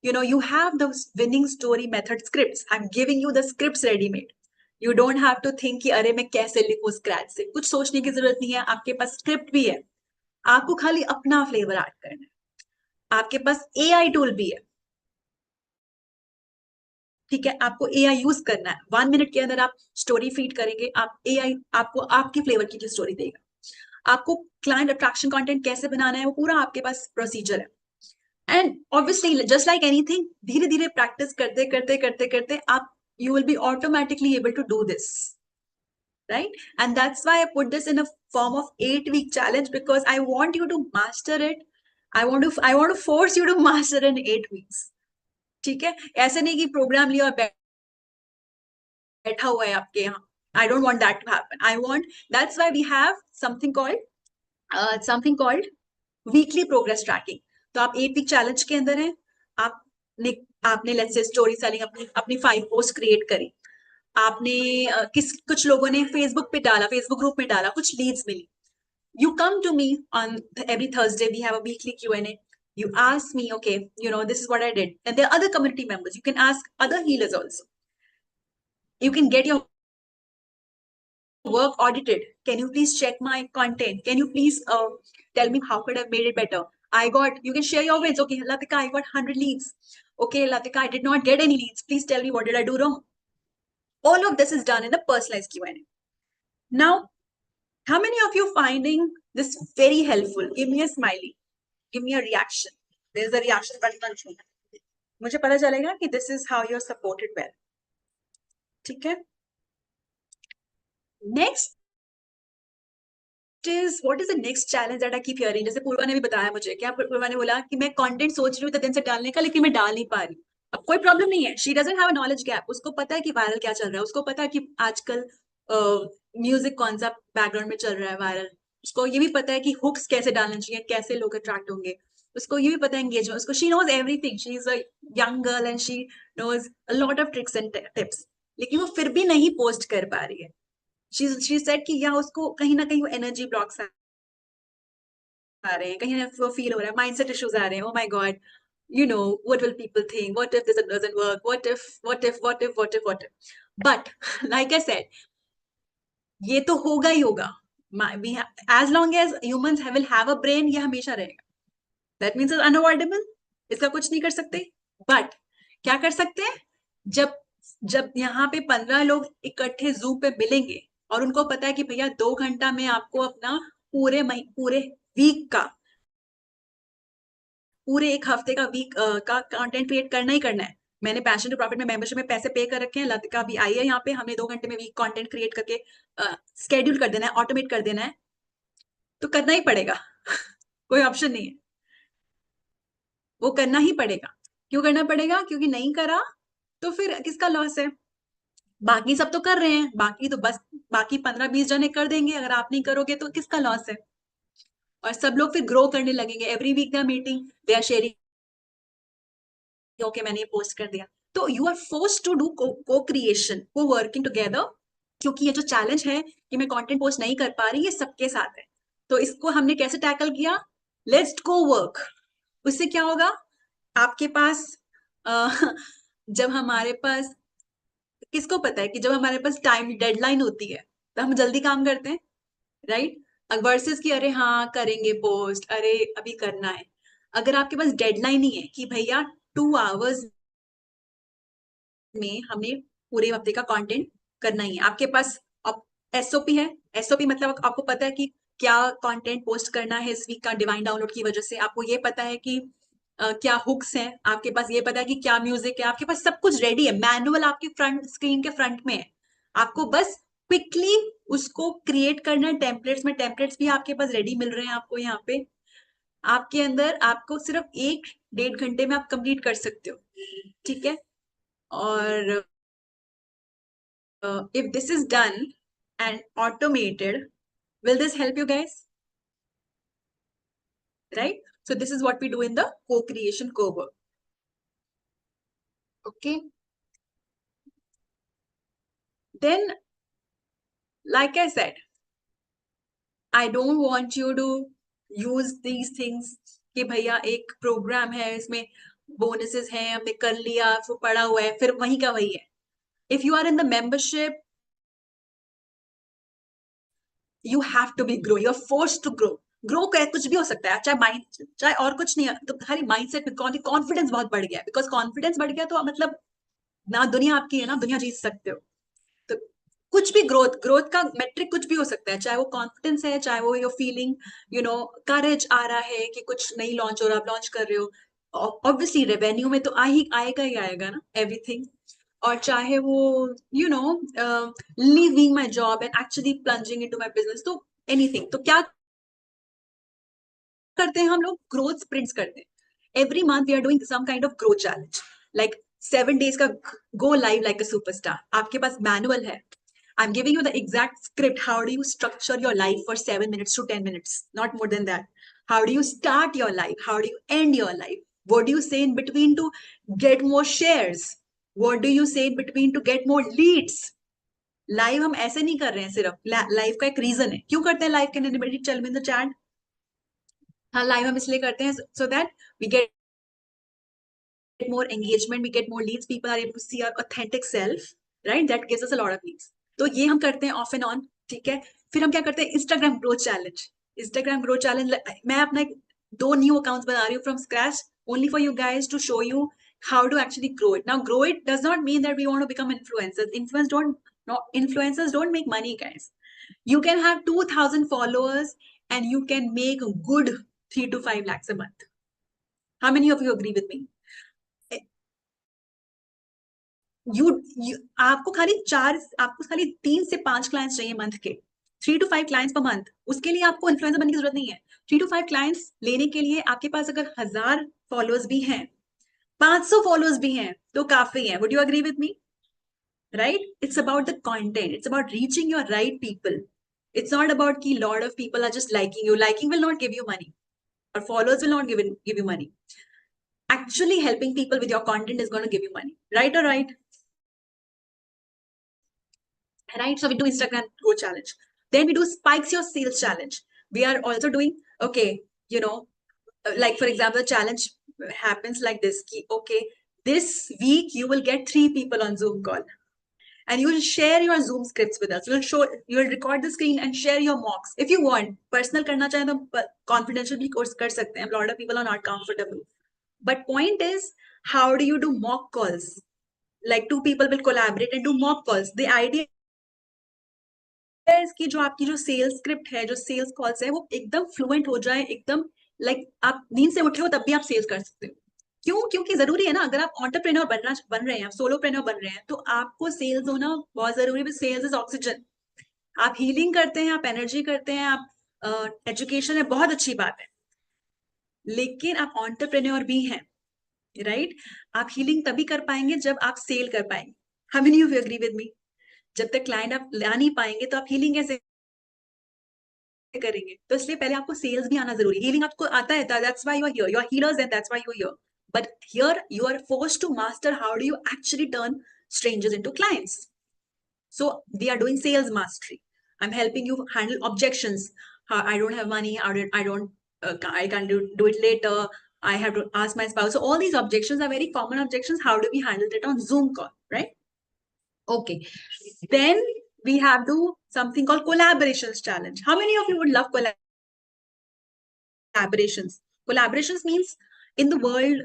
A: you have those winning story method scripts. I'm giving you the scripts ready made. You don't have to think कि अरे मैं कैसे लिखूं scratch से, कुछ सोचने की जरूरत नहीं है. आपके पास स्क्रिप्ट भी है, आपको खाली अपना फ्लेवर ऐड करना है. आपके पास AI टूल भी है, ठीक है? आपको AI यूज करना है. 1 minute के अंदर आप स्टोरी फीड करेंगे, आप AI आपको आपकी फ्लेवर की स्टोरी देगा. आपको क्लाइंट अट्रैक्शन कंटेंट कैसे बनाना है, वो पूरा आपके पास प्रोसीजर है. And obviously just like anything, धीरे धीरे प्रैक्टिस करते करते करते करते आप, you will be automatically able to do this, right? And that's why I put this in a form of 8 week challenge, because I want you to master it. I want to force you to master in 8 weeks. ठीक है? ऐसे नहीं कि programme लिया और बैठा हुआ है आपके यहाँ. I don't want that to happen. That's why we have something called weekly progress tracking. तो आप 8 week challenge के अंदर हैं, आपने let's say story selling अपनी 5 post create करी, आपने कुछ लोगों ने फेसबुक पे डाला, फेसबुक ग्रुप में डाला, कुछ लीड्स मिली. You come to me on every Thursday, we have a weekly Q&A. You ask me, okay, this is what I did. And there are other community members. You can ask other healers also. You can get your work audited. Can you please check my content? Can you please tell me how could I have made it better? You can share your wins. Okay, Latika, I got 100 leads. Okay, Latika, I did not get any leads. Please tell me, what did I do wrong? All of this is done in the personalized Q&A. Now, how many of you finding this very helpful? Give me a smiley. Give me a reaction. There's a reaction button. मुझे पता चलेगा कि this is how you're supported well. ठीक है? Next is, what is the next challenge that I keep hearing? जैसे पूर्वा ने भी बताया मुझे, क्या पूर्वा ने बोला कि मैं कंटेंट सोच रही हूँ तो दिन से डालने का, लेकिन मैं डाल नहीं पा रही. अब कोई प्रॉब्लम नहीं है. She doesn't have a knowledge gap. उसको पता है कि वायरल क्या चल रहा है, उसको पता है कि आजकल म्यूजिक कौन सा बैकग्राउंड में चल रहा है वायरल. उसको ये भी पता है कि हुक्स कैसे डालने चाहिए, कैसे लोग अट्रैक्ट होंगे. उसको ये भी पता है एंगेजमेंट. उसको, she knows everything. She is a young girl and she knows a lot of tricks and tips. लेकिन वो फिर भी नहीं पोस्ट कर पा रही है. She said कि या उसको कहीं ना कहीं वो एनर्जी ब्लॉक्स आ रहे हैं, कहीं ना वो फील हो रहा है, माइंडसेट इश्यूज आ रहे हैं. Oh my God, what will people think? What if this doesn't work? What if? But like I said, ये तो होगा ही होगा. As long as humans will have a brain, ये हमेशा रहेगा. That means it's unavoidable. इसका कुछ नहीं कर सकते. But क्या कर सकते हैं? जब यहाँ पे 15 लोग इकट्ठे Zoom पे मिलेंगे और उनको पता है कि भैया 2 घंटा में आपको अपना पूरे वीक का, पूरे एक हफ्ते का वीक का कंटेंट क्रिएट करना ही करना है. मैंने पैशन टू प्रॉफिट में मेंबरशिप में पैसे पे कर रखे हैं. लतिका भी आई है यहाँ पे. हमने 2 घंटे में वीक कंटेंट क्रिएट करके स्केड्यूल कर देना है, ऑटोमेट कर देना है. तो करना ही पड़ेगा. कोई ऑप्शन नहीं है, वो करना ही पड़ेगा. क्यों करना पड़ेगा? क्योंकि नहीं करा तो फिर किसका लॉस है? बाकी सब तो कर रहे हैं, बाकी 15-20 जने कर देंगे. अगर आप नहीं करोगे तो किसका लॉस है? और सब लोग फिर ग्रो करने लगेंगे. Every week they are meeting, they are sharing, okay मैंने ये पोस्ट कर दिया. तो you are forced to do co creation, co working together. क्योंकि ये जो चैलेंज है कि मैं कंटेंट पोस्ट नहीं कर पा रही, ये सबके साथ है. तो इसको हमने कैसे टैकल किया? Let's go work. उससे क्या होगा? आपके पास जब हमारे पास, किसको पता है कि जब हमारे पास टाइम डेडलाइन होती है तो हम जल्दी काम करते हैं, राइट? वर्सेस कि अरे हाँ करेंगे पोस्ट, अरे अभी करना है। अगर आपके पास डेडलाइन ही है कि भैया 2 आवर्स में हमें पूरे हफ्ते का कंटेंट करना ही है, आपके पास एसओपी है। एसओपी मतलब आपको पता है कि क्या कंटेंट पोस्ट करना है इस वीक का डिवाइन डाउनलोड की वजह से, आपको ये पता है कि क्या हुक्स हैं, आपके पास ये पता है कि क्या म्यूजिक है, आपके पास सब कुछ रेडी है, मैनुअल आपके फ्रंट स्क्रीन के फ्रंट में है, आपको बस क्विकली उसको क्रिएट करना है टेम्पलेट्स में। टेम्पलेट्स भी आपके पास रेडी मिल रहे हैं आपको यहाँ पे, आपके अंदर, आपको सिर्फ 1-1.5 घंटे में आप कंप्लीट कर सकते हो, ठीक है? और if this is done and automated, will this help you guys? Right? So this is what we do in the co-creation co-work. Okay. Then, like I said, I don't want you to use these things कि भैया एक programme है, इसमें bonuses हैं, हमने कर लिया, वो पड़ा हुआ है, फिर वही का वही है. If you are in the membership, you have to be grow. You're forced to grow. Grow कुछ भी हो सकता है, चाहे माइंड, चाहे और कुछ नहीं है, तो खाली माइंडसेट में कॉन्फिडेंस बहुत बढ़ गया है, बिकॉज कॉन्फिडेंस बढ़ गया तो मतलब ना दुनिया आपकी है ना, दुनिया जीत सकते हो. तो कुछ भी ग्रोथ का मेट्रिक कुछ भी हो सकता है, चाहे वो कॉन्फिडेंस है, चाहे वो योर फीलिंग, करेज आ रहा है कि कुछ नहीं लॉन्च हो रहा, आप लॉन्च कर रहे हो, ऑब्वियसली रेवेन्यू में तो आएगा ही आएगा ना, एवरीथिंग. और चाहे वो leaving my job and actually plunging into my business, तो एनीथिंग. तो क्या करते हैं हम लोग? ग्रोथ स्प्रिंट्स करते हैं. Every month we are doing some kind of growth challenge, like 7 days का go live like a superstar. आपके पास मैनुअल है. I'm giving you the exact script. How do you structure your life for 7 minutes to 10 minutes? Not more than that. How do you start your life? How do you end your life? What do you say in between to get more shares? What do you say in between to get more leads? Live हम ऐसे नहीं कर रहे हैं, सिर्फ live का एक reason है क्यों करते हैं live. Can anybody tell me in the chat? हाँ, लाइव हम इसलिए करते हैं so that we get more engagement, we get more leads, people are able to see our authentic self, right? That gives us a lot of leads. तो ये हम करते हैं ऑफ एंड ऑन, ठीक है? फिर हम क्या करते हैं? Instagram growth challenge. Instagram growth challenge मैं अपना 2 न्यू अकाउंट्स बना रही हूँ from scratch, only for you guys to show you how to actually grow it. Now, grow it does not mean that we want to become influencers. Influencers don't make money, guys. You can have 2,000 followers and you can make a good 3 to 5 lakhs a month. How many of you agree with me? आपको खाली 3 से 5 clients चाहिए month के, 3 to 5 clients per month. उसके लिए आपको influencer बनने की जरूरत नहीं है. 3 to 5 क्लाइंट्स लेने के लिए आपके पास अगर 1000 फॉलोअर्स भी हैं, 500 फॉलोअर्स भी हैं, तो काफी है. Would you agree with me? Right? It's about the content. It's about reaching your right people. It's not about कि lot of people are just liking you. Liking will not give you money, or followers will not give you money. Actually helping people with your content is going to give you money. Right or right? Right? So we do Instagram growth challenge. Then we do spikes your sales challenge. We are also doing, okay, like for example, the challenge happens like this. Okay, this week you will get 3 people on Zoom call. And you will share your Zoom scripts with us. You will record the screen and share your mocks. If you want, personal karna chahe to confidential bhi kar sakte hain. A lot of people are not comfortable. But point is, how do you do mock calls? Like 2 people will collaborate and do mock calls. The idea is कि जो आपकी जो sales script है, जो sales calls है, वो एकदम fluent हो जाए, एकदम लाइक आप नींद से उठे हो तब भी आप सेल्स कर सकते हो. क्यों? क्योंकि जरूरी है ना. अगर आप एंटरप्रेन्योर बन रहे हैं, सोलोप्रेन्योर बन रहे हैं, तो आपको सेल्स होना बहुत जरूरी है. Sales is oxygen. आप हीलिंग करते हैं, आप एनर्जी करते हैं, आप एजुकेशन है, बहुत अच्छी बात है, लेकिन आप एंटरप्रेन्योर भी हैं, राइट? आप हीलिंग तभी कर पाएंगे जब आप सेल कर पाएंगे. How many of you agree with me? जब तक क्लाइंट आप ला नहीं पाएंगे तो आप हीलिंग कैसे करेंगे? तो इसलिए पहले आपको सेल्स भी आना जरूरी है. हीलिंग आपको आता है, that's why you are here. You are healers and that's why you are here. But here you are forced to master how do you actually turn strangers into clients. So we are doing sales mastery. I'm helping you handle objections. I don't have money. I can't do it later. I have to ask my spouse. So all these objections are very common objections. How do we handle it on Zoom call, right? Okay. Then we have something called collaborations challenge. How many of you would love collaborations? Collaborations means in the world,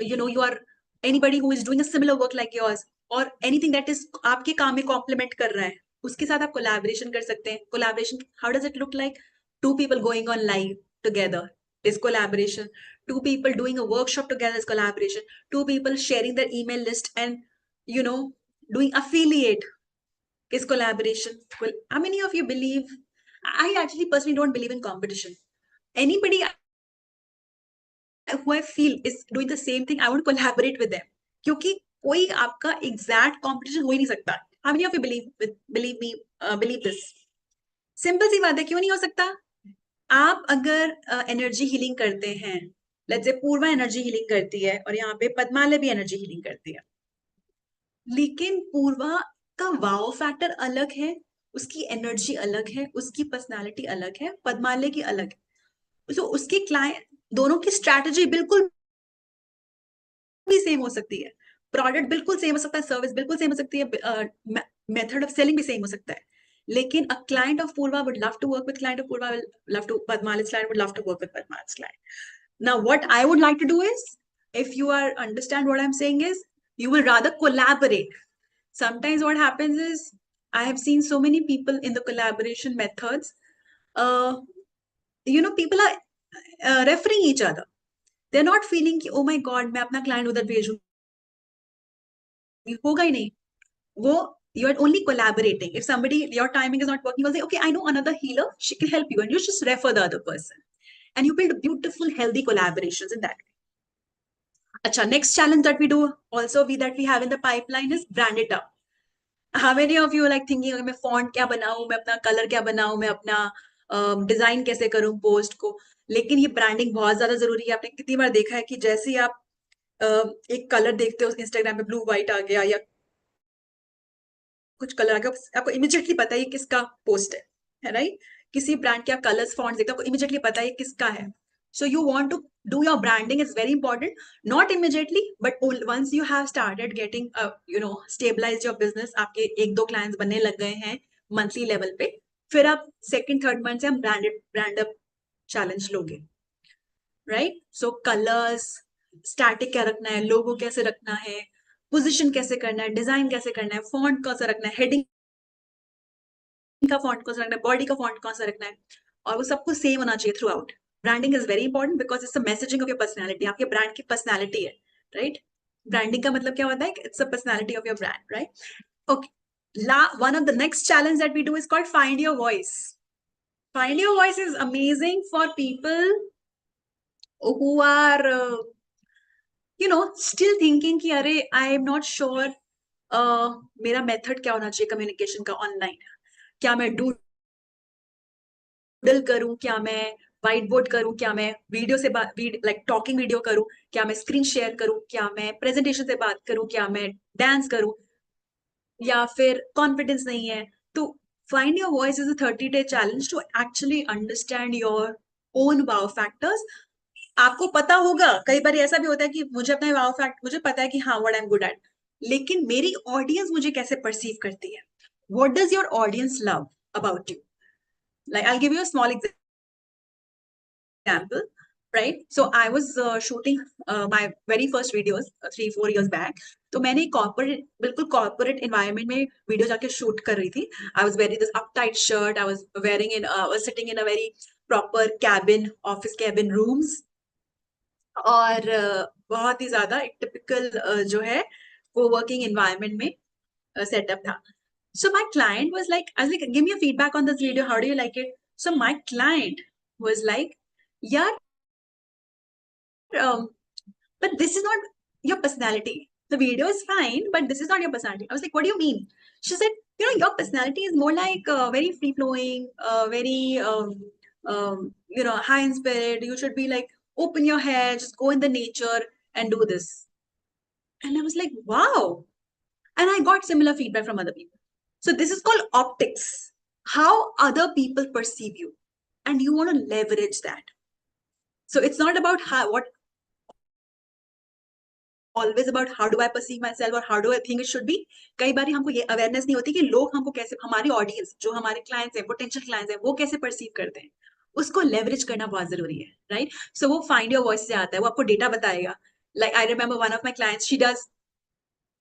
A: you are anybody who is doing a similar work like yours, or anything that is आपके काम में complement कर रहा है, उसके साथ आप collaboration कर सकते हैं. Collaboration, how does it look like? Two people going on live together is collaboration. Two people doing a workshop together is collaboration. Two people sharing their email list and doing affiliate is collaboration. Well, how many of you believe? I actually personally don't believe in competition. Anybody who I feel is doing the same thing, I want to collaborate with them. क्योंकि कोई आपका exact competition हो ही नहीं सकता. How many of you believe this? Simple सी बात है, क्यों नहीं हो सकता? आप अगर एनर्जी हीलिंग करते हैं, let's say Purva energy healing करती है और यहाँ पे पद्मालय भी एनर्जी हीलिंग करती है, लेकिन पूर्वा का वाव फैक्टर अलग है, उसकी एनर्जी अलग है, उसकी पर्सनालिटी अलग है, पद्मालय की अलग है. तो उसके क्लाइंट दोनों की स्ट्रैटेजी बिल्कुल भी सेम हो सकती है, प्रोडक्ट बिल्कुल सेम हो सकता है, सर्विस बिल्कुल सेम हो सकती है, मेथड ऑफ सेलिंग भी सेम हो सकता है, लेकिन a client of Purva would love to work with client of Purva, will love to Padmali's client would love to work with Padmali's client. Now, what I would like to do is, if you are understand what I'm saying is, you will rather collaborate. Sometimes what happens is, I have seen so many people in the collaboration methods, people are referring each other. They're not feeling कि oh my god मैं अपना client उधर भेजूं, होगा ही नहीं वो. You are only collaborating. If somebody, your timing is not working, you'll say, okay, I know another healer, she can help you, and you just refer the other person, and you build beautiful healthy collaborations in that way. Acha, next challenge that we do also that we have in the pipeline is brand it up. How many of you are like thinking, मैं font क्या बनाऊं, मैं अपना color क्या बनाऊं, मैं अपना design कैसे करूं पोस्ट को. लेकिन ये ब्रांडिंग बहुत ज्यादा जरूरी है. आपने कितनी बार देखा है कि जैसे ही आप एक कलर देखते हो इंस्टाग्राम पे, ब्लू व्हाइट आ गया या कुछ कलर आ गया, आपको इमीडिएटली पता है ये किसका पोस्ट है राइट? किसी ब्रांड के आप कलर्स फॉन्ट्स देखते हो, आपको इमीडिएटली पता है ये किसका है. So you want to do your branding is very important, not immediately, but once you have started getting, stabilize your business, आपके एक दो clients बनने लग गए हैं monthly level पे, फिर आप second third month से हम brand up challenge लोगे, right? So colors, static क्या रखना है, logo कैसे रखना है, पोजीशन कैसे करना है, डिजाइन कैसे करना है, फॉन्ट कौन सा रखना है, हेडिंग का फॉन्ट कौन सा रखना है, बॉडी का फॉन्ट कौन सा रखना है, और वो सब कुछ सेम होना चाहिए through out. Branding is very important because it's a messaging of your personality. आपके ब्रांड की पर्सनैलिटी है, राइट? ब्रांडिंग का मतलब क्या होता है? It's a personality of your brand, right? Okay, one of the next challenge that we do is called find your voice. Find your voice is amazing for people who are still thinking कि अरे I am not sure मेरा method क्या होना चाहिए communication का online. क्या मैं doodle करूं, क्या मैं व्हाइट बोर्ड करूं, क्या मैं वीडियो से बात लाइक टॉकिंग वीडियो करूं, क्या मैं स्क्रीन शेयर करूं, क्या मैं प्रेजेंटेशन से बात करूं, क्या मैं डांस करूं, या फिर कॉन्फिडेंस नहीं है. तो find your voice is a 30-day challenge to actually understand your own wow factors. आपको पता होगा, कई बार ऐसा भी होता है कि मुझे अपना वाव फैक्ट मुझे पता है कि हाँ what I am good at, लेकिन मेरी ऑडियंस मुझे कैसे परसीव करती है. What does your audience love about you? Like I give you a small example, right? So I was shooting my very first videos 3-4 years back. तो मैंने बिल्कुल corporate environment में वीडियो जाके शूट कर रही थी. I was wearing this uptight shirt. I was sitting in a very proper cabin, office cabin rooms. और बहुत ही ज्यादा एक टिपिकल जो है वो वर्किंग एनवायरनमेंट में सेटअप था. So my client was like, I was like, give me a feedback on this video. How do you like it? So my client was like, yeah, but this is not your personality. The video is fine, but this is not your personality. I was like, what do you mean? She said, your personality is more like very free flowing, very high in spirit. You should be like open your head, just go in the nature and do this. And I was like, wow. And I got similar feedback from other people. So this is called optics, how other people perceive you, and you want to leverage that. So it's not about what always about how do I perceive myself or how do I think it should be. कई बार हमको ये awareness नहीं होती कि लोग हमको कैसे, हमारी audience जो हमारे clients हैं, potential clients हैं, वो कैसे perceive करते हैं. उसको leverage करना बहुत जरूरी है, right? So वो find your voice से आता है, वो आपको data बताएगा. Like I remember one of my clients, she does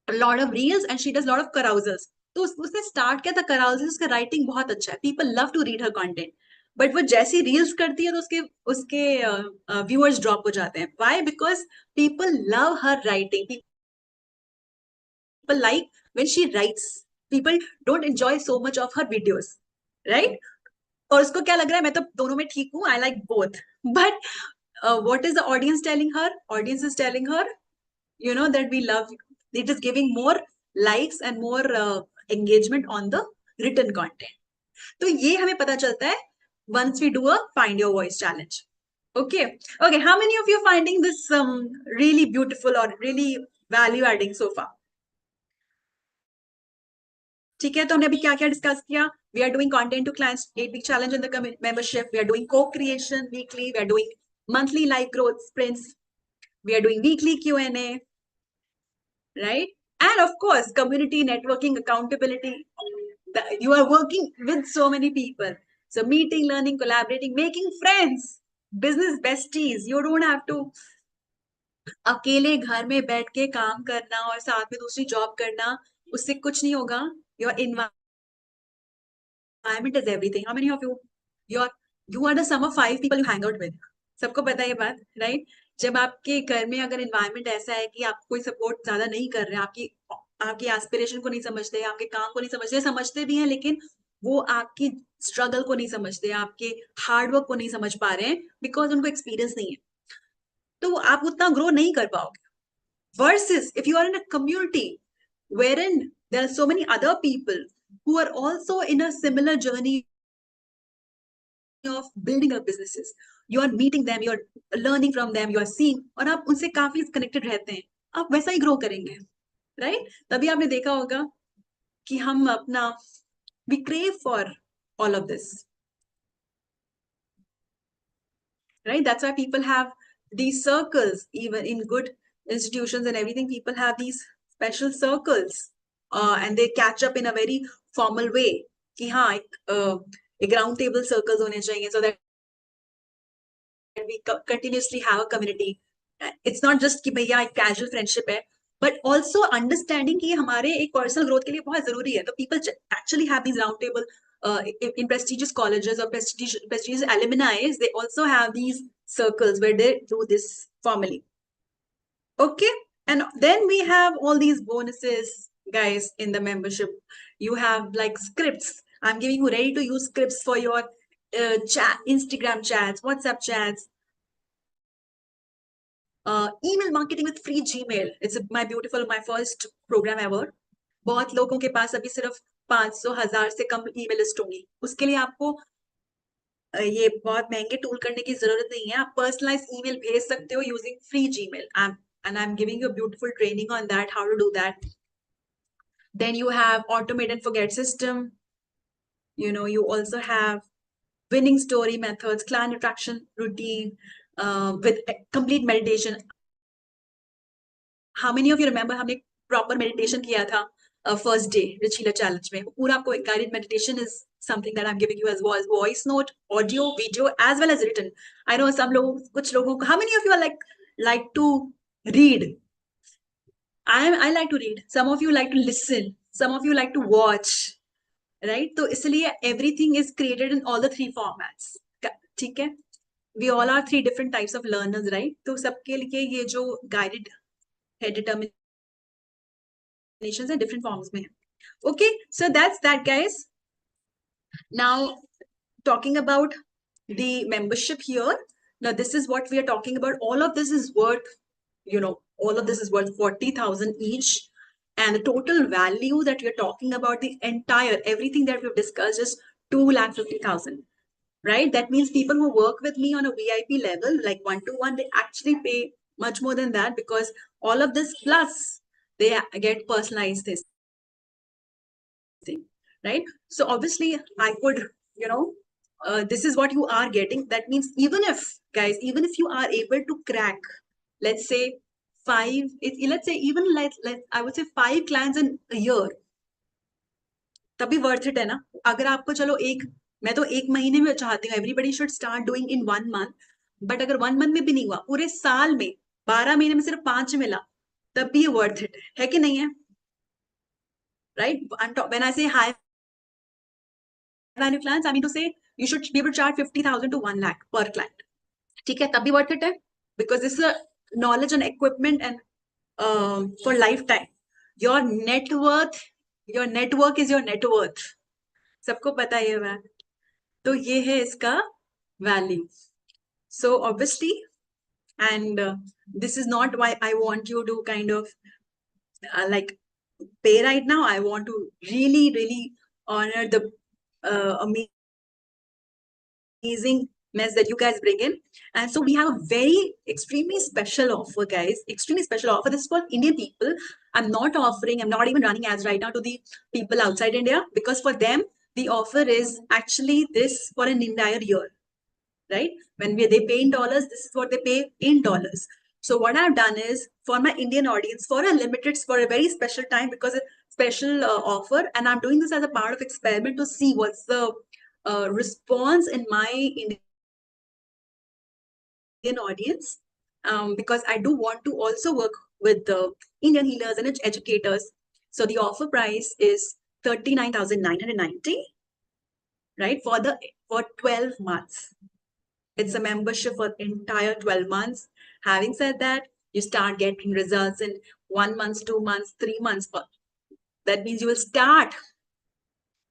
A: a lot of reels and she does a lot of carousels. तो उसने start किया था carousels, उसका writing बहुत अच्छा है. People love to read her content. But वो जैसी रील्स करती है तो उसके व्यूअर्स ड्रॉप हो जाते हैं. Why? Because people love her writing. People like when she writes. People don't enjoy so much of her videos, right? और उसको क्या लग रहा है, मैं तो दोनों में ठीक हूँ, I like both. But what is the audience telling her? Audience is telling her, you know, that we love, it is giving more likes and more engagement on the written content. तो ये हमें पता चलता है once we do a find your voice challenge. Okay, how many of you are finding this really beautiful or really value adding so far? ठीक है, तो हमने अभी क्या क्या डिस्कस किया? We are doing content to clients 8-week challenge in the membership. We are doing co-creation weekly. We are doing monthly live growth sprints. We are doing weekly Q&A, right? And of course, community networking, accountability. You are working with so many people. So meeting, learning, collaborating, making friends, business besties. You don't have to अकेले घर में बैठ के काम करना और साथ में दूसरी जॉब करना, उससे कुछ नहीं होगा. Your environment is everything. How many of you, you are the sum of 5 people you hang out with. सबको पता है ये बात, right? जब आपके घर में अगर environment ऐसा है कि आपको कोई support ज्यादा नहीं कर रहे, आपकी aspiration को नहीं समझते, आपके काम को नहीं समझते, समझते भी हैं लेकिन वो आपकी struggle को नहीं समझते, आपके hard work को नहीं समझ पा रहे हैं because उनको experience नहीं है, तो आप उतना grow नहीं कर पाओगे. Versus if you are in a community wherein there are so many other people who are also in a similar journey of building up businesses, you are meeting them, you are learning from them, you are seeing, और आप उनसे काफी connected रहते हैं, आप वैसा ही grow करेंगे, right? तभी आपने देखा होगा कि हम अपना we crave for all of this, right? That's why people have these circles, even in good institutions and everything. People have these special circles, and they catch up in a very formal way. कि हाँ, एक round table circles होने चाहिए, so that we continuously have a community. It's not just कि भैया एक casual friendship है, but also understanding कि हमारे एक personal growth के लिए बहुत जरूरी है. तो people actually have these round table in prestigious colleges or prestigious alumni. They also have these circles where they do this formally. Okay, and then we have all these bonuses, guys, in the membership. You have like scripts. I'm giving you ready to use scripts for your chat, Instagram chats, WhatsApp chats, email marketing with free Gmail. It's my first program ever. बहुत लोगों के पास अभी सिर्फ 500,000 से कम email list होंगी. उसके लिए आपको ये बहुत महंगे टूल करने की जरूरत नहीं है. आप पर्सनलाइज ईमेल भेज सकते हो using free Gmail. And I'm giving you a beautiful training on that, how to do that. Then you have automate and forget system. You know, you also have winning story methods, client attraction routine, with complete meditation. How many of you remember हमने proper meditation किया था first day Richila challenge में? पूरा आपको guided meditation is something that I'm giving you as voice note, audio, video, as well as written. I know some लोगों, कुछ लोगों को, how many of you are like to read? I like to read. Some of you like to listen. Some of you like to watch, right? तो इसलिए everything is created in all the 3 formats. ठीक है? We all are 3 different types of learners, right? तो सबके लिए ये जो guided है determinations है different forms में. Okay, so that's that, guys. Now talking about the membership here. Now this is what we are talking about. All of this is worth, you know, all of this is worth 40,000 each. And the total value that we're talking about, the entire, everything that we've discussed is 250,000, right? That means people who work with me on a VIP level, like 1-to-1, they actually pay much more than that, because all of this plus they get personalized this thing, right? So obviously I could, you know, this is what you are getting. That means even if, guys, even if you are able to crack, let's say let's say even I would say 5 clients in a year, तभी worth it है ना. अगर आपको चलो मैं तो 1 महीने में चाहती हूँ, everybody should start doing in 1 month, but अगर 1 month में भी नहीं हुआ, पूरे साल में 12 महीने में सिर्फ 5 मिला, तब भी ये worth it है कि नहीं है? Right? When I say high value clients, I mean to say you should be able to charge 50,000 to 1 lakh per client. ठीक है, तब भी worth it है, because this is a knowledge and equipment and for lifetime. Your net worth is your net worth. सबको पता है ये बात. तो ये है इसका value. So obviously, and this is not why I want you to kind of like pay right now. I want to really honor the amazing mess that you guys bring in. And so we have a very extremely special offer, guys. Extremely special offer. This is for Indian people. I'm not even running ads right now to the people outside India, because for them, the offer is actually this for an entire year, right? When they pay in dollars, this is what they pay in dollars. So what I've done is for my Indian audience, for a very special time, because a special offer, and I'm doing this as a part of experiment to see what's the response in my Indian audience, because I do want to also work with the Indian healers and educators. So the offer price is 39,990, right? For 12 months. It's a membership for entire 12 months. Having said that, you start getting results in 1 month, 2 months, 3 months. That means you will start.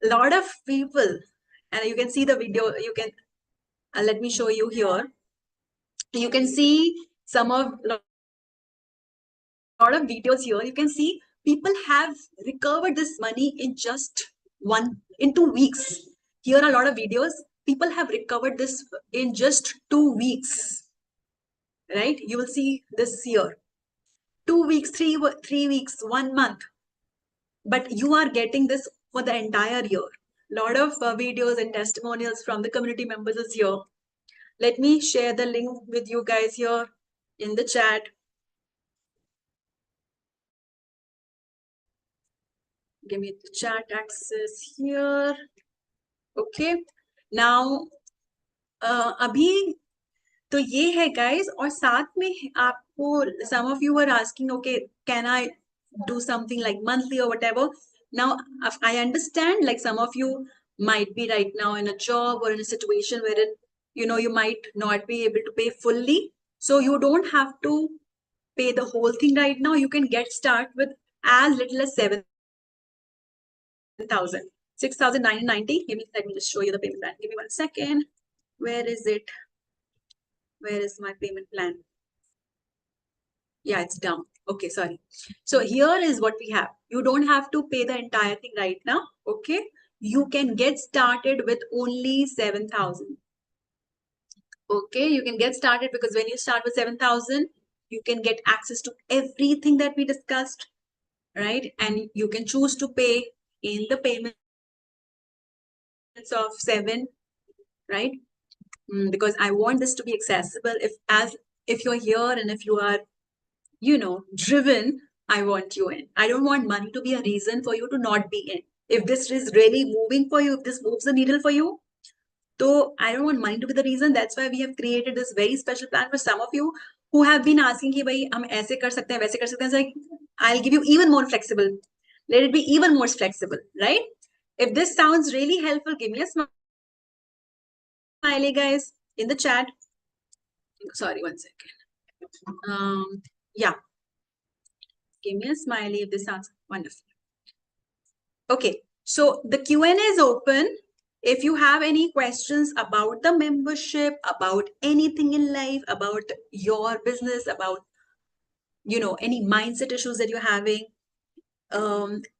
A: A lot of people, and you can see the video, you can, let me show you here. You can see a lot of videos here. You can see people have recovered this money in just 2 weeks. Here are a lot of videos. People have recovered this in just 2 weeks, right? You will see this here. 2 weeks, 3 weeks, 1 month. But you are getting this for the entire year. A lot of videos and testimonials from the community members is here. Let me share the link with you guys here in the chat. Give me the chat access here. Okay. Now, अभी तो ये है guys, और साथ में आपको, some of you were asking, okay, can I do something like monthly or whatever? Now, I understand, like some of you might be right now in a job or in a situation wherein, you might not be able to pay fully. So you don't have to pay the whole thing right now. You can get started with as little as 6,990. Let me just show you the payment plan. Give me 1 second. Where is it? Where is my payment plan? Yeah, it's down. Okay, sorry. So here is what we have. You don't have to pay the entire thing right now. Okay. You can get started with only 7,000. Okay. You can get started because when you start with 7,000, you can get access to everything that we discussed, right? And you can choose to pay in the payments of 7, right? Because I want this to be accessible. If you're here and if you are, driven, I want you in. I don't want money to be a reason for you to not be in. If this is really moving for you, if this moves the needle for you, so I don't want money to be the reason. That's why we have created this very special plan for some of you who have been asking कि भाई हम ऐसे कर सकते हैं, वैसे कर सकते हैं. Like, I'll give you even more flexible. Let it be even more flexible, right? If this sounds really helpful, give me a smiley, guys, in the chat. Sorry, 1 second. Yeah. Give me a smiley if this sounds wonderful. Okay, so the Q&A is open. If you have any questions about the membership, about anything in life, about your business, about, any mindset issues that you're having,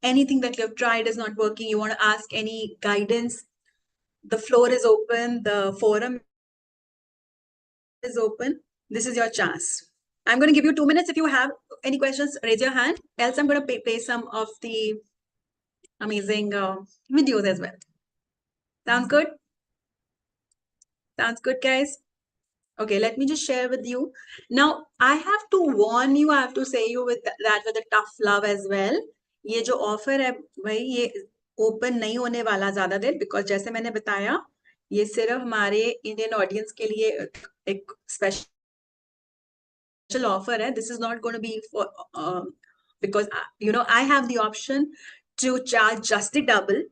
A: anything that you have tried is not working, you want to ask any guidance, the floor is open, the forum is open. This is your chance. I'm going to give you 2 minutes. If you have any questions, raise your hand. Else, I'm going to play some of the amazing videos as well. Sounds good? Sounds good, guys? Okay, let me just share with you. Now, I have to warn you, I have to say you with that with a tough love as well. ये जो offer है भाई ये open नहीं होने वाला ज़्यादा देर because जैसे मैंने बताया ये सिर्फ हमारे Indian audience के लिए एक special offer है. This is not going to be for because you know I have the option to charge just the double,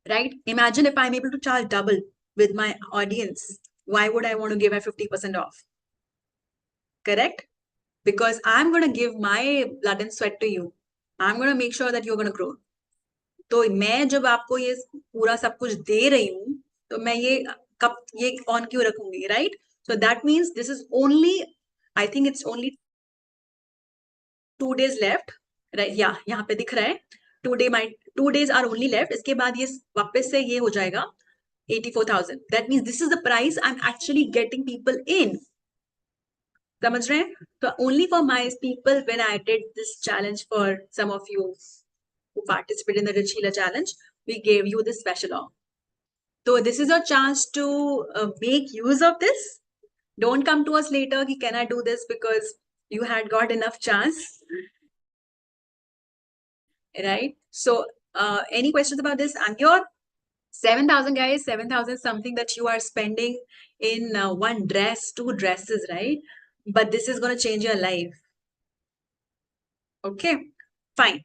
A: right? Imagine if I'm able to charge double with my audience. Why would I want to give a 50% off? Correct? Because I'm going to give my blood and sweat to you. I'm going to make sure that you're going to grow. तो मैं जब आपको ये पूरा सब कुछ दे रही हूँ तो मैं ये कब ये ऑन क्यों रखूंगी, right? So that means this is only, I think it's only 2 days left, right? Yeah, यहाँ पे दिख रहा है 2 days are only left. इसके बाद ये वापस से ये हो जाएगा 84,000. That means this is the price I'm actually getting people in. समझ रहे हैं? So only for my people when I did this challenge for some of you who participated in the Rich Healer challenge, we gave you this special offer. So this is your chance to make use of this. Don't come to us later, can I do this because you had got enough chance, right? So any questions about this? And your 7,000 guys, 7,000 is something that you are spending in one dress, 2 dresses, right? But this is going to change your life. Okay, fine.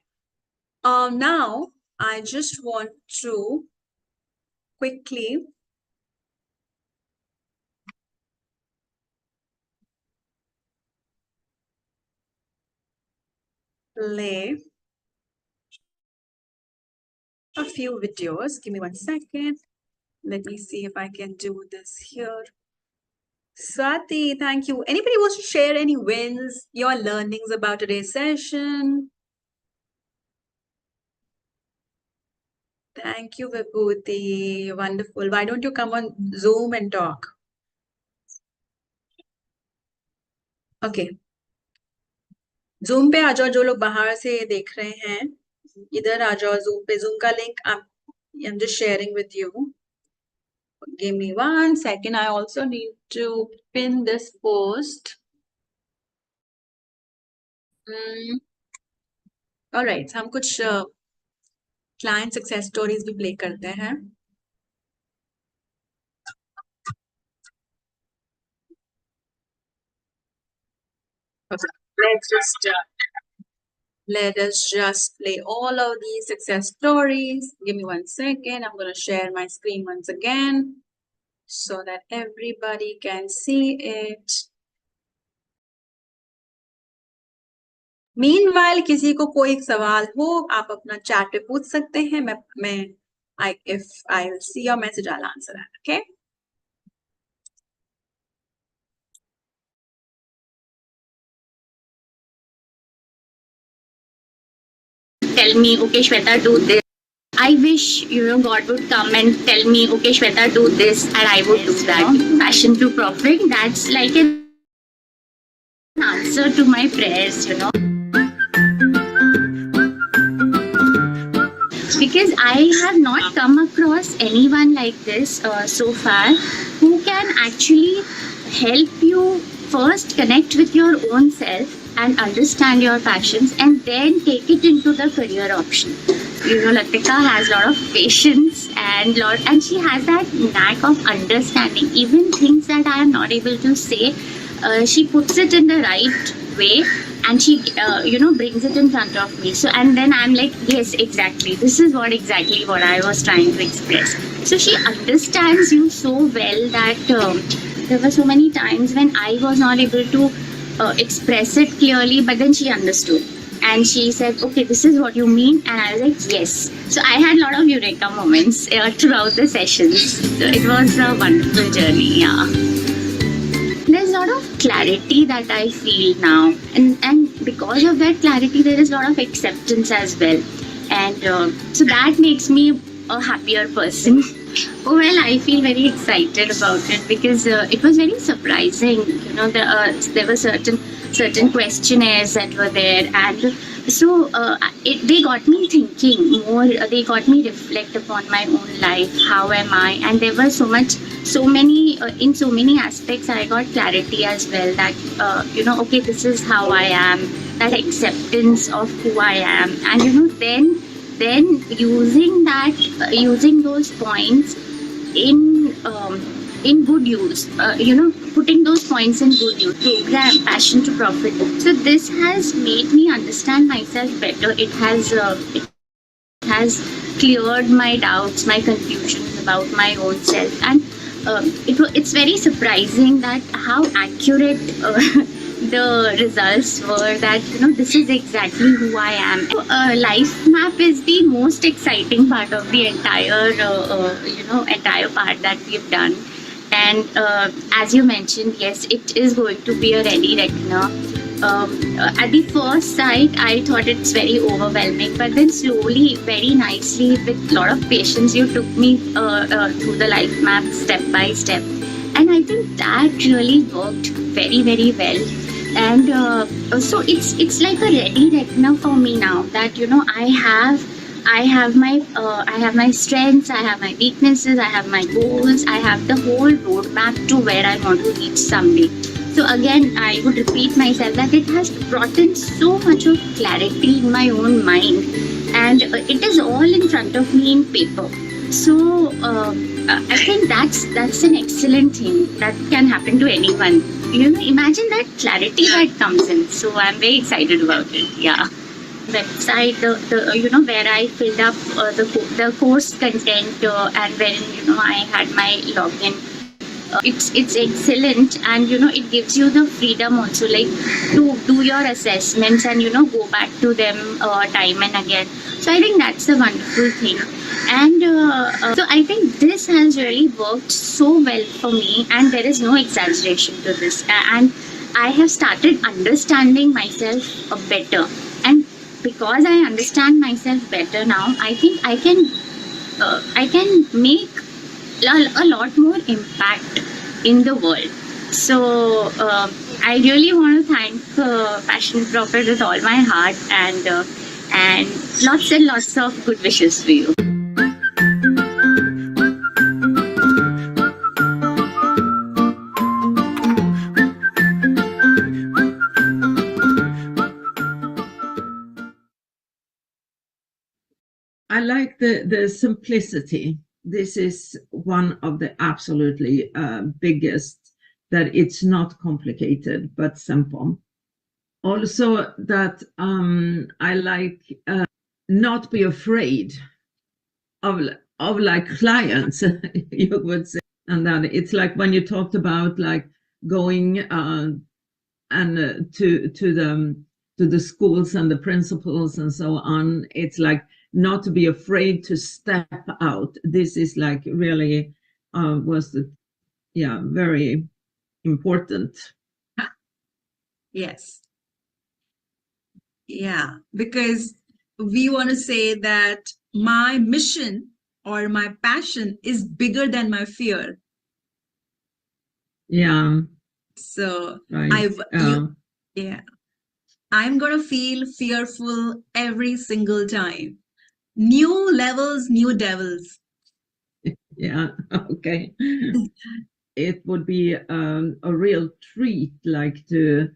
A: Now I just want to quickly play a few videos. Give me 1 second. Let me see if I can do this here. Swati, thank you. Anybody wants to share any wins, your learnings about today's session? Thank you, Vibhuti. Wonderful. Why don't you come on Zoom and talk? Okay. Zoom पे आ जाओ जो लोग बाहर से देख रहे हैं. इधर आ जाओ Zoom पे. Zoom का link I'm just sharing with you. Give me 1 second. I also need to pin this post. All right. हम कुछ client success stories भी play करते हैं. Okay. Let us just play all of these success stories. Give me 1 second. I'm going to share my screen once again so that everybody can see it. Meanwhile, किसी को कोई सवाल हो, आप अपना chat पे पूछ सकते हैं. If I'll see your message, I'll answer that. Okay.
D: Tell me, okay, Shweta, do this. I wish, God would come and tell me, okay, Shweta, do this, and I would do that. Passion to profit, that's like an answer to my prayers, Because I have not come across anyone like this so far who can actually help you first connect with your own self and understand your passions and then take it into the career option. Latika has a lot of patience and she has that knack of understanding. Even things that I am not able to say, she puts it in the right way and she brings it in front of me. So and then I'm like, yes, exactly, this is exactly what I was trying to express. So she understands you so well that there were so many times when I was not able to express it clearly, but then she understood and she said, okay, this is what you mean, and I was like, yes. So I had a lot of eureka moments throughout the sessions. So it was a wonderful journey. Yeah, there's a lot of clarity that I feel now, and because of that clarity there is a lot of acceptance as well, and so that makes me a happier person. Well, I feel very excited about it because it was very surprising. There were certain questionnaires that were there, and so they got me thinking more. They got me reflect upon my own life. How am I? And there was so much so many in so many aspects I got clarity as well, that okay, this is how I am, that acceptance of who I am. And then using that, using those points in good use, putting those points in good use. Program Passion to Profit, so this has made me understand myself better. It has cleared my doubts, my confusions about my own self. And it's very surprising that how accurate the results were, that this is exactly who I am. Life map is the most exciting part of the entire part that we've done. And as you mentioned, yes, it is going to be a ready reckoner. At the first sight, I thought it's very overwhelming, but then slowly, very nicely, with a lot of patience, you took me through the life map step by step. And I think that really worked very, very well. And so it's like a ready reckoner for me now, that I have my strengths, I have my weaknesses, I have my goals, I have the whole roadmap to where I want to reach someday. So again, I would repeat myself that it has brought in so much of clarity in my own mind, and it is all in front of me in paper. So I think that's an excellent thing that can happen to anyone. Imagine that clarity that comes in. So I'm very excited about it. Yeah. Website, the where I filled up the course content, and wherein I had my login. It's excellent, and it gives you the freedom also, like, to do your assessments and go back to them time and again. So I think that's a wonderful thing. And so I think this has really worked so well for me, and there is no exaggeration to this. And I have started understanding myself better, and because I understand myself better now, I think I can make a lot more impact in the world. So I really want to thank Passion Profit with all my heart, and lots of good wishes for you.
E: I like the simplicity. This is one of the absolutely biggest, that it's not complicated, but simple. Also that I like not be afraid of like clients, you would say. And that it's like when you talked about like going and to the schools and the principals and so on, it's like not to be afraid to step out. This is like really was very important.
A: Yes. Yeah, because we want to say that my mission or my passion is bigger than my fear.
E: Yeah.
A: So
E: Right.
A: I'm gonna feel fearful every single time. New levels, new devils.
E: Yeah. Okay. It would be a real treat, like to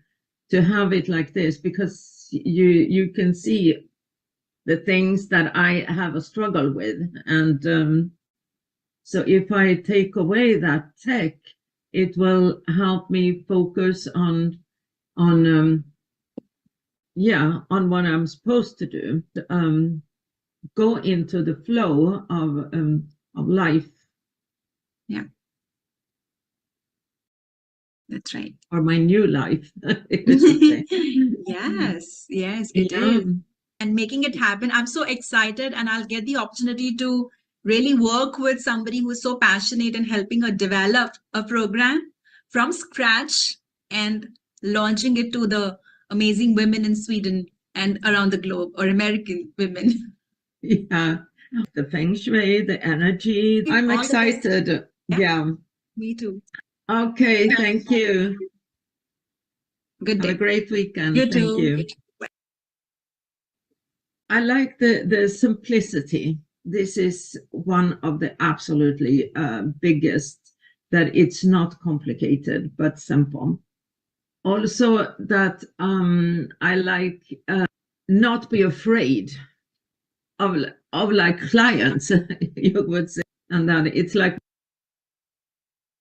E: have it like this, because you can see the things that I have a struggle with, and so if I take away that tech, it will help me focus on what I'm supposed to do, go into the flow of life.
A: Yeah, that's right.
E: Or my new life.
A: Yes, it is. And making it happen. I'm so excited, and I'll get the opportunity to really work with somebody who's so passionate in helping her develop a program from scratch and launching it to the amazing women in Sweden and around the globe, or American women.
E: Yeah, the feng shui, the energy. I'm excited. Yeah.
A: Me too.
E: Okay, thank you.
A: Good day.
E: Have a great weekend.
A: You
E: Thank
A: too.
E: you. I like the simplicity. This is one of the absolutely biggest, that it's not complicated but simple. Also that I like not be afraid of like clients, you would say, and that it's like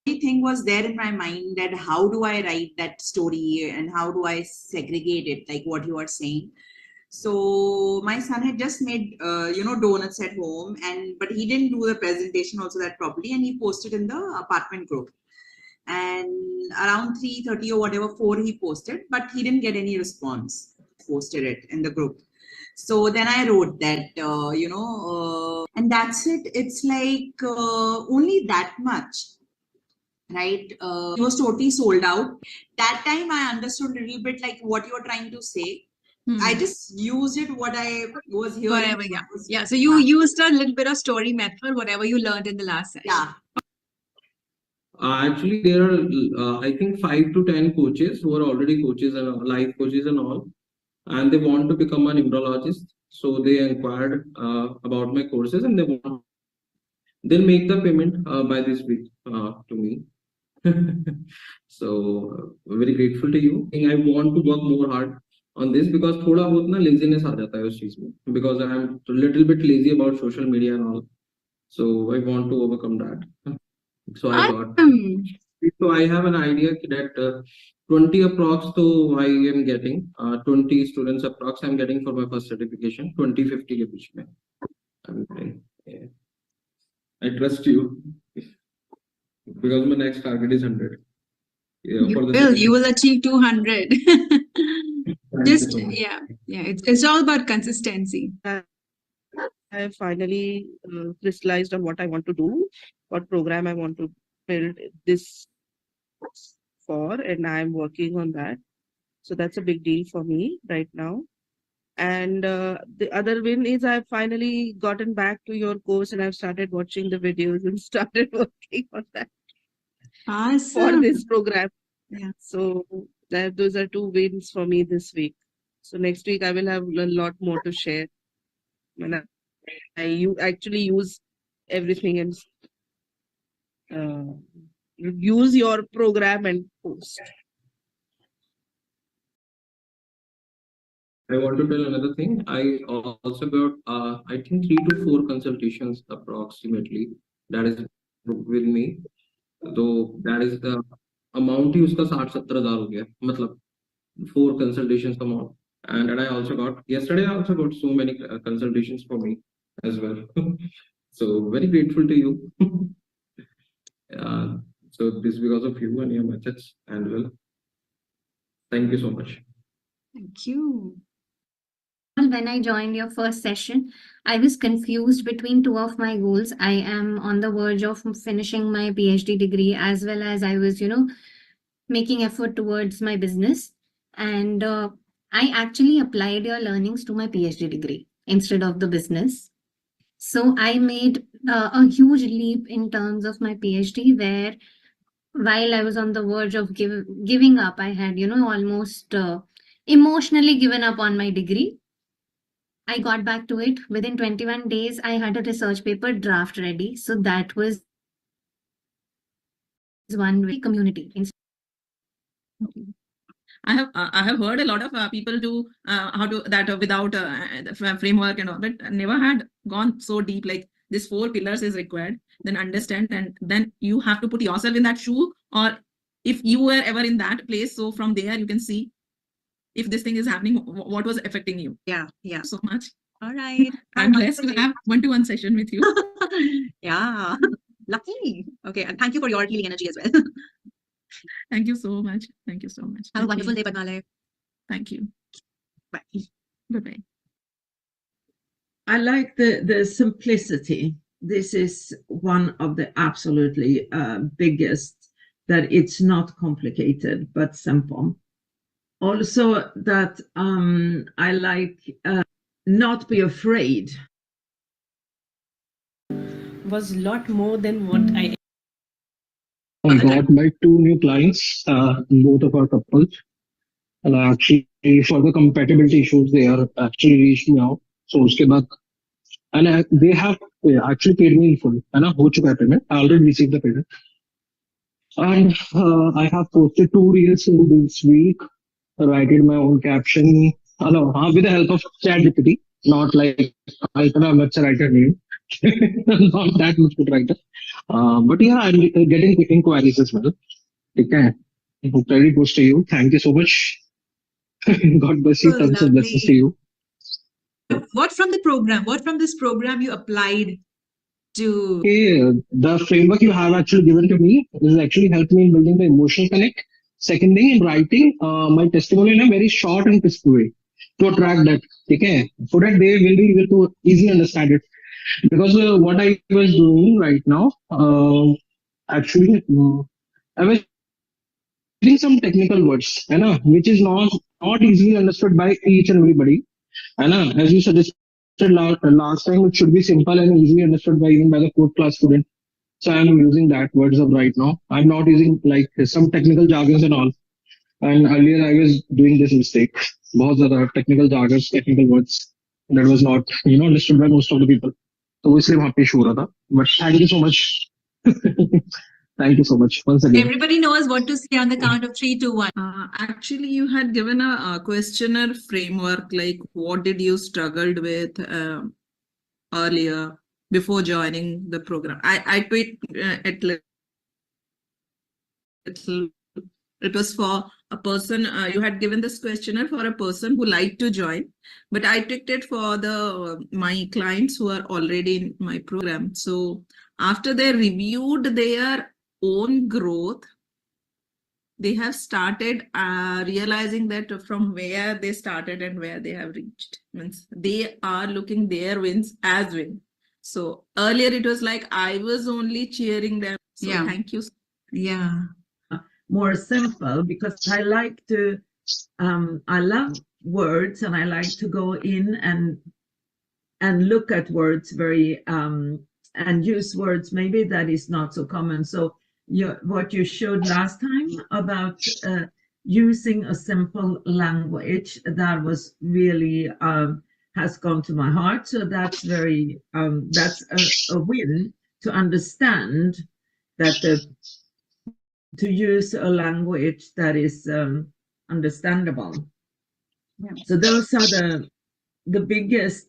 F: thing was there in my mind that how do I write that story and how do I segregate it, like what you are saying. So my son had just made donuts at home, but he didn't do the presentation also that properly, and he posted in the apartment group. And around 3:30 or whatever, 4 he posted, but he didn't get any response. Posted it in the group. So then I wrote that, and that's it. It's like only that much, right? It was totally sold out. That time I understood a little bit like what you're trying to say. I just used it what I was hearing.
A: Whatever, yeah. So you used a little bit of story method, whatever you learned in the last session.
F: Yeah.
G: Actually, there are, I think, 5 to 10 coaches who are already coaches and life coaches and all, and they want to become a numerologist. So they inquired about my courses, and they'll make the payment by this week to me. So very grateful to you. I want to work more hard on this because thoda bahut na laziness aa jata hai us cheez mein, because I am a little bit lazy about social media and all. So I want to overcome that. So I have an idea that 20 approx to I am getting 20 students approx I'm getting for my first certification. 20-50 ke beech mein I'm getting. Yeah. I trust you because my next target is 100. Yeah,
A: You will achieve 200. Just
G: so much.
A: yeah. It's all about consistency.
H: I finally crystallized on what I want to do, what program I want to build this for, and I'm working on that. So that's a big deal for me right now. And the other win is I've finally gotten back to your course and I've started watching the videos and started working on that for
A: Awesome.
H: this program.
A: Yeah.
H: So those are 2 wins for me this week. So next week I will have a lot more to share. When you actually use everything and use your program and post.
G: I want to tell another thing. I also got I think 3 to 4 consultations approximately that is booked with me. So that is the amount ही उसका 60-70 हो गया, मतलब 4 consultations amount. And I also got yesterday I also got so many consultations for me as well. So very grateful to you. So this is because of you and your methods and well. Thank you so much.
A: Thank you.
D: When I joined your first session, I was confused between 2 of my goals. I am on the verge of finishing my PhD degree, as well as I was, making effort towards my business. And I actually applied your learnings to my PhD degree instead of the business. So I made a huge leap in terms of my PhD, where while I was on the verge of giving up, I had, almost emotionally given up on my degree. I got back to it. Within 21 days, I had a research paper draft ready. So that was one way community.
I: I have heard a lot of people do how to that without the framework and all, but never had gone so deep. Like this 4 pillars is required. Then understand, and then you have to put yourself in that shoe, or if you were ever in that place. So from there you can see if this thing is happening, what was affecting you.
A: Yeah.
I: So much.
A: All right.
I: I'm blessed to have 1-to-1 session with you.
A: Yeah. Lucky. Okay. And thank you for your healing energy as well.
I: Thank you so much. Thank you so much.
A: Have a wonderful day, Padmalay.
I: Thank you.
A: Bye.
I: Bye-bye.
E: I like the simplicity. This is one of the absolutely biggest, that it's not complicated but simple. Also that I like not be afraid.
J: Was a lot more than what I
K: got like 2 new clients, both of our couples, and actually for the compatibility issues they are actually reached me out. So uske baad, and they have actually paid me in full. है ना, हो चुका है payment. I already received the payment. And I have posted 2 reels in this week, writing my own caption. Hello, with the help of ChatGPT, not like I can have much writer name, not that much good writer. But yeah, I'm getting inquiries as well. Okay. Credit goes to you. Thank you so much. God bless you.
A: So
K: Tons of blessings to
A: lovely.
K: you.
A: What from the program? What from this program you applied to?
K: Okay, the framework you have actually given to me is actually helped me in building the emotional connect. Second thing, in writing my testimony in a very short and crisp way to attract that. Okay, so that they will be able to easily understand it. Because what I was doing right now, actually, I was using some technical words, which is not easily understood by each and everybody. As you suggested last time, it should be simple and easily understood by even by the fourth class student. So I'm using that words of right now. I'm not using like some technical jargons and all. And earlier I was doing this mistake. बहुत ज़्यादा technical jargons, technical words that was not understood by most of the people. तो इसलिए वहाँ पे issue हो रहा था. But thank you so much. Thank you so much once again.
A: Everybody knows what to say on the count of 3, 2, 1.
I: Actually, you had given a questionnaire framework, like what did you struggled with earlier before joining the program. I tweet it was for a person, you had given this questionnaire for a person who liked to join, but I tweaked it for my clients who are already in my program. So after they reviewed their own growth, they have started realizing that from where they started and where they have reached. Means they are looking their wins as win. So earlier it was like I was only cheering them. So
A: Yeah.
I: thank you.
A: Yeah.
E: More simple, because I like to, I love words and I like to go in and look at words very, and use words maybe that is not so common. So what you showed last time about using a simple language, that was really, has gone to my heart. So that's very, that's a win to understand that to use a language that is understandable.
A: Yeah.
E: So those are the biggest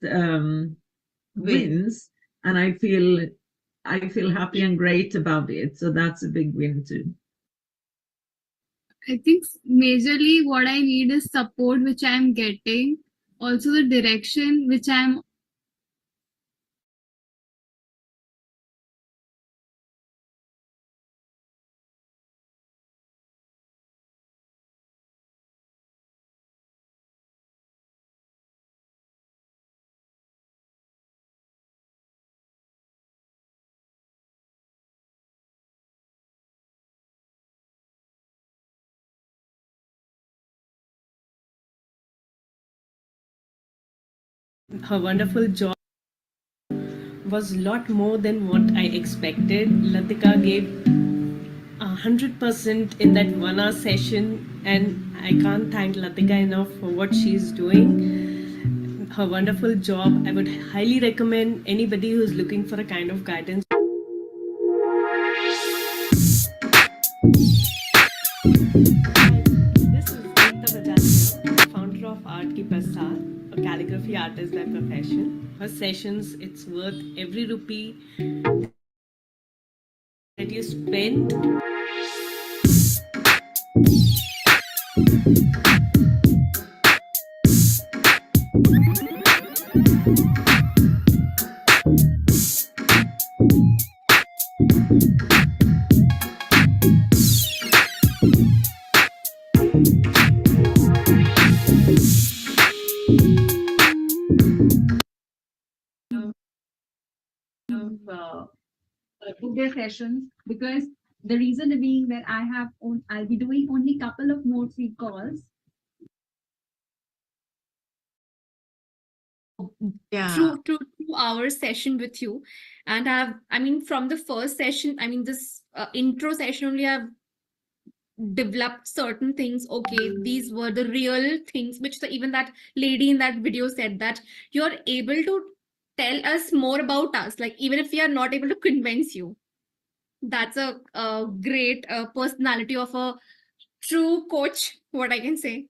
E: wins, and I feel happy and great about it. So that's a big win too.
C: I think majorly what I need is support, which I'm getting. Also the direction, which I'm
J: Her wonderful job was a lot more than what I expected. Latika gave 100% in that 1 hour session, and I can't thank Latika enough for what she's doing. Her wonderful job. I would highly recommend anybody who's looking for a kind of guidance. This is Ekta Bajaj, founder of Art Ki Prasad, a calligraphy artist by profession. Her sessions, it's worth every rupee that you spend.
L: Book their sessions, because the reason being that I'll be doing only couple of more free calls
A: Yeah.
M: through 2 hour session with you, and from the first session, this intro session only, I've developed certain things. Okay, these were the real things which even that lady in that video said, that you're able to tell us more about us, like even if we are not able to convince you. That's a great personality of a true coach, what I can say.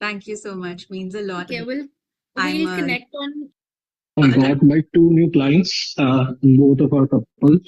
A: Thank you so much. Means a lot.
M: Okay, we'll
A: I'm
M: connect on.
K: I got my 2 new clients, both of our couples.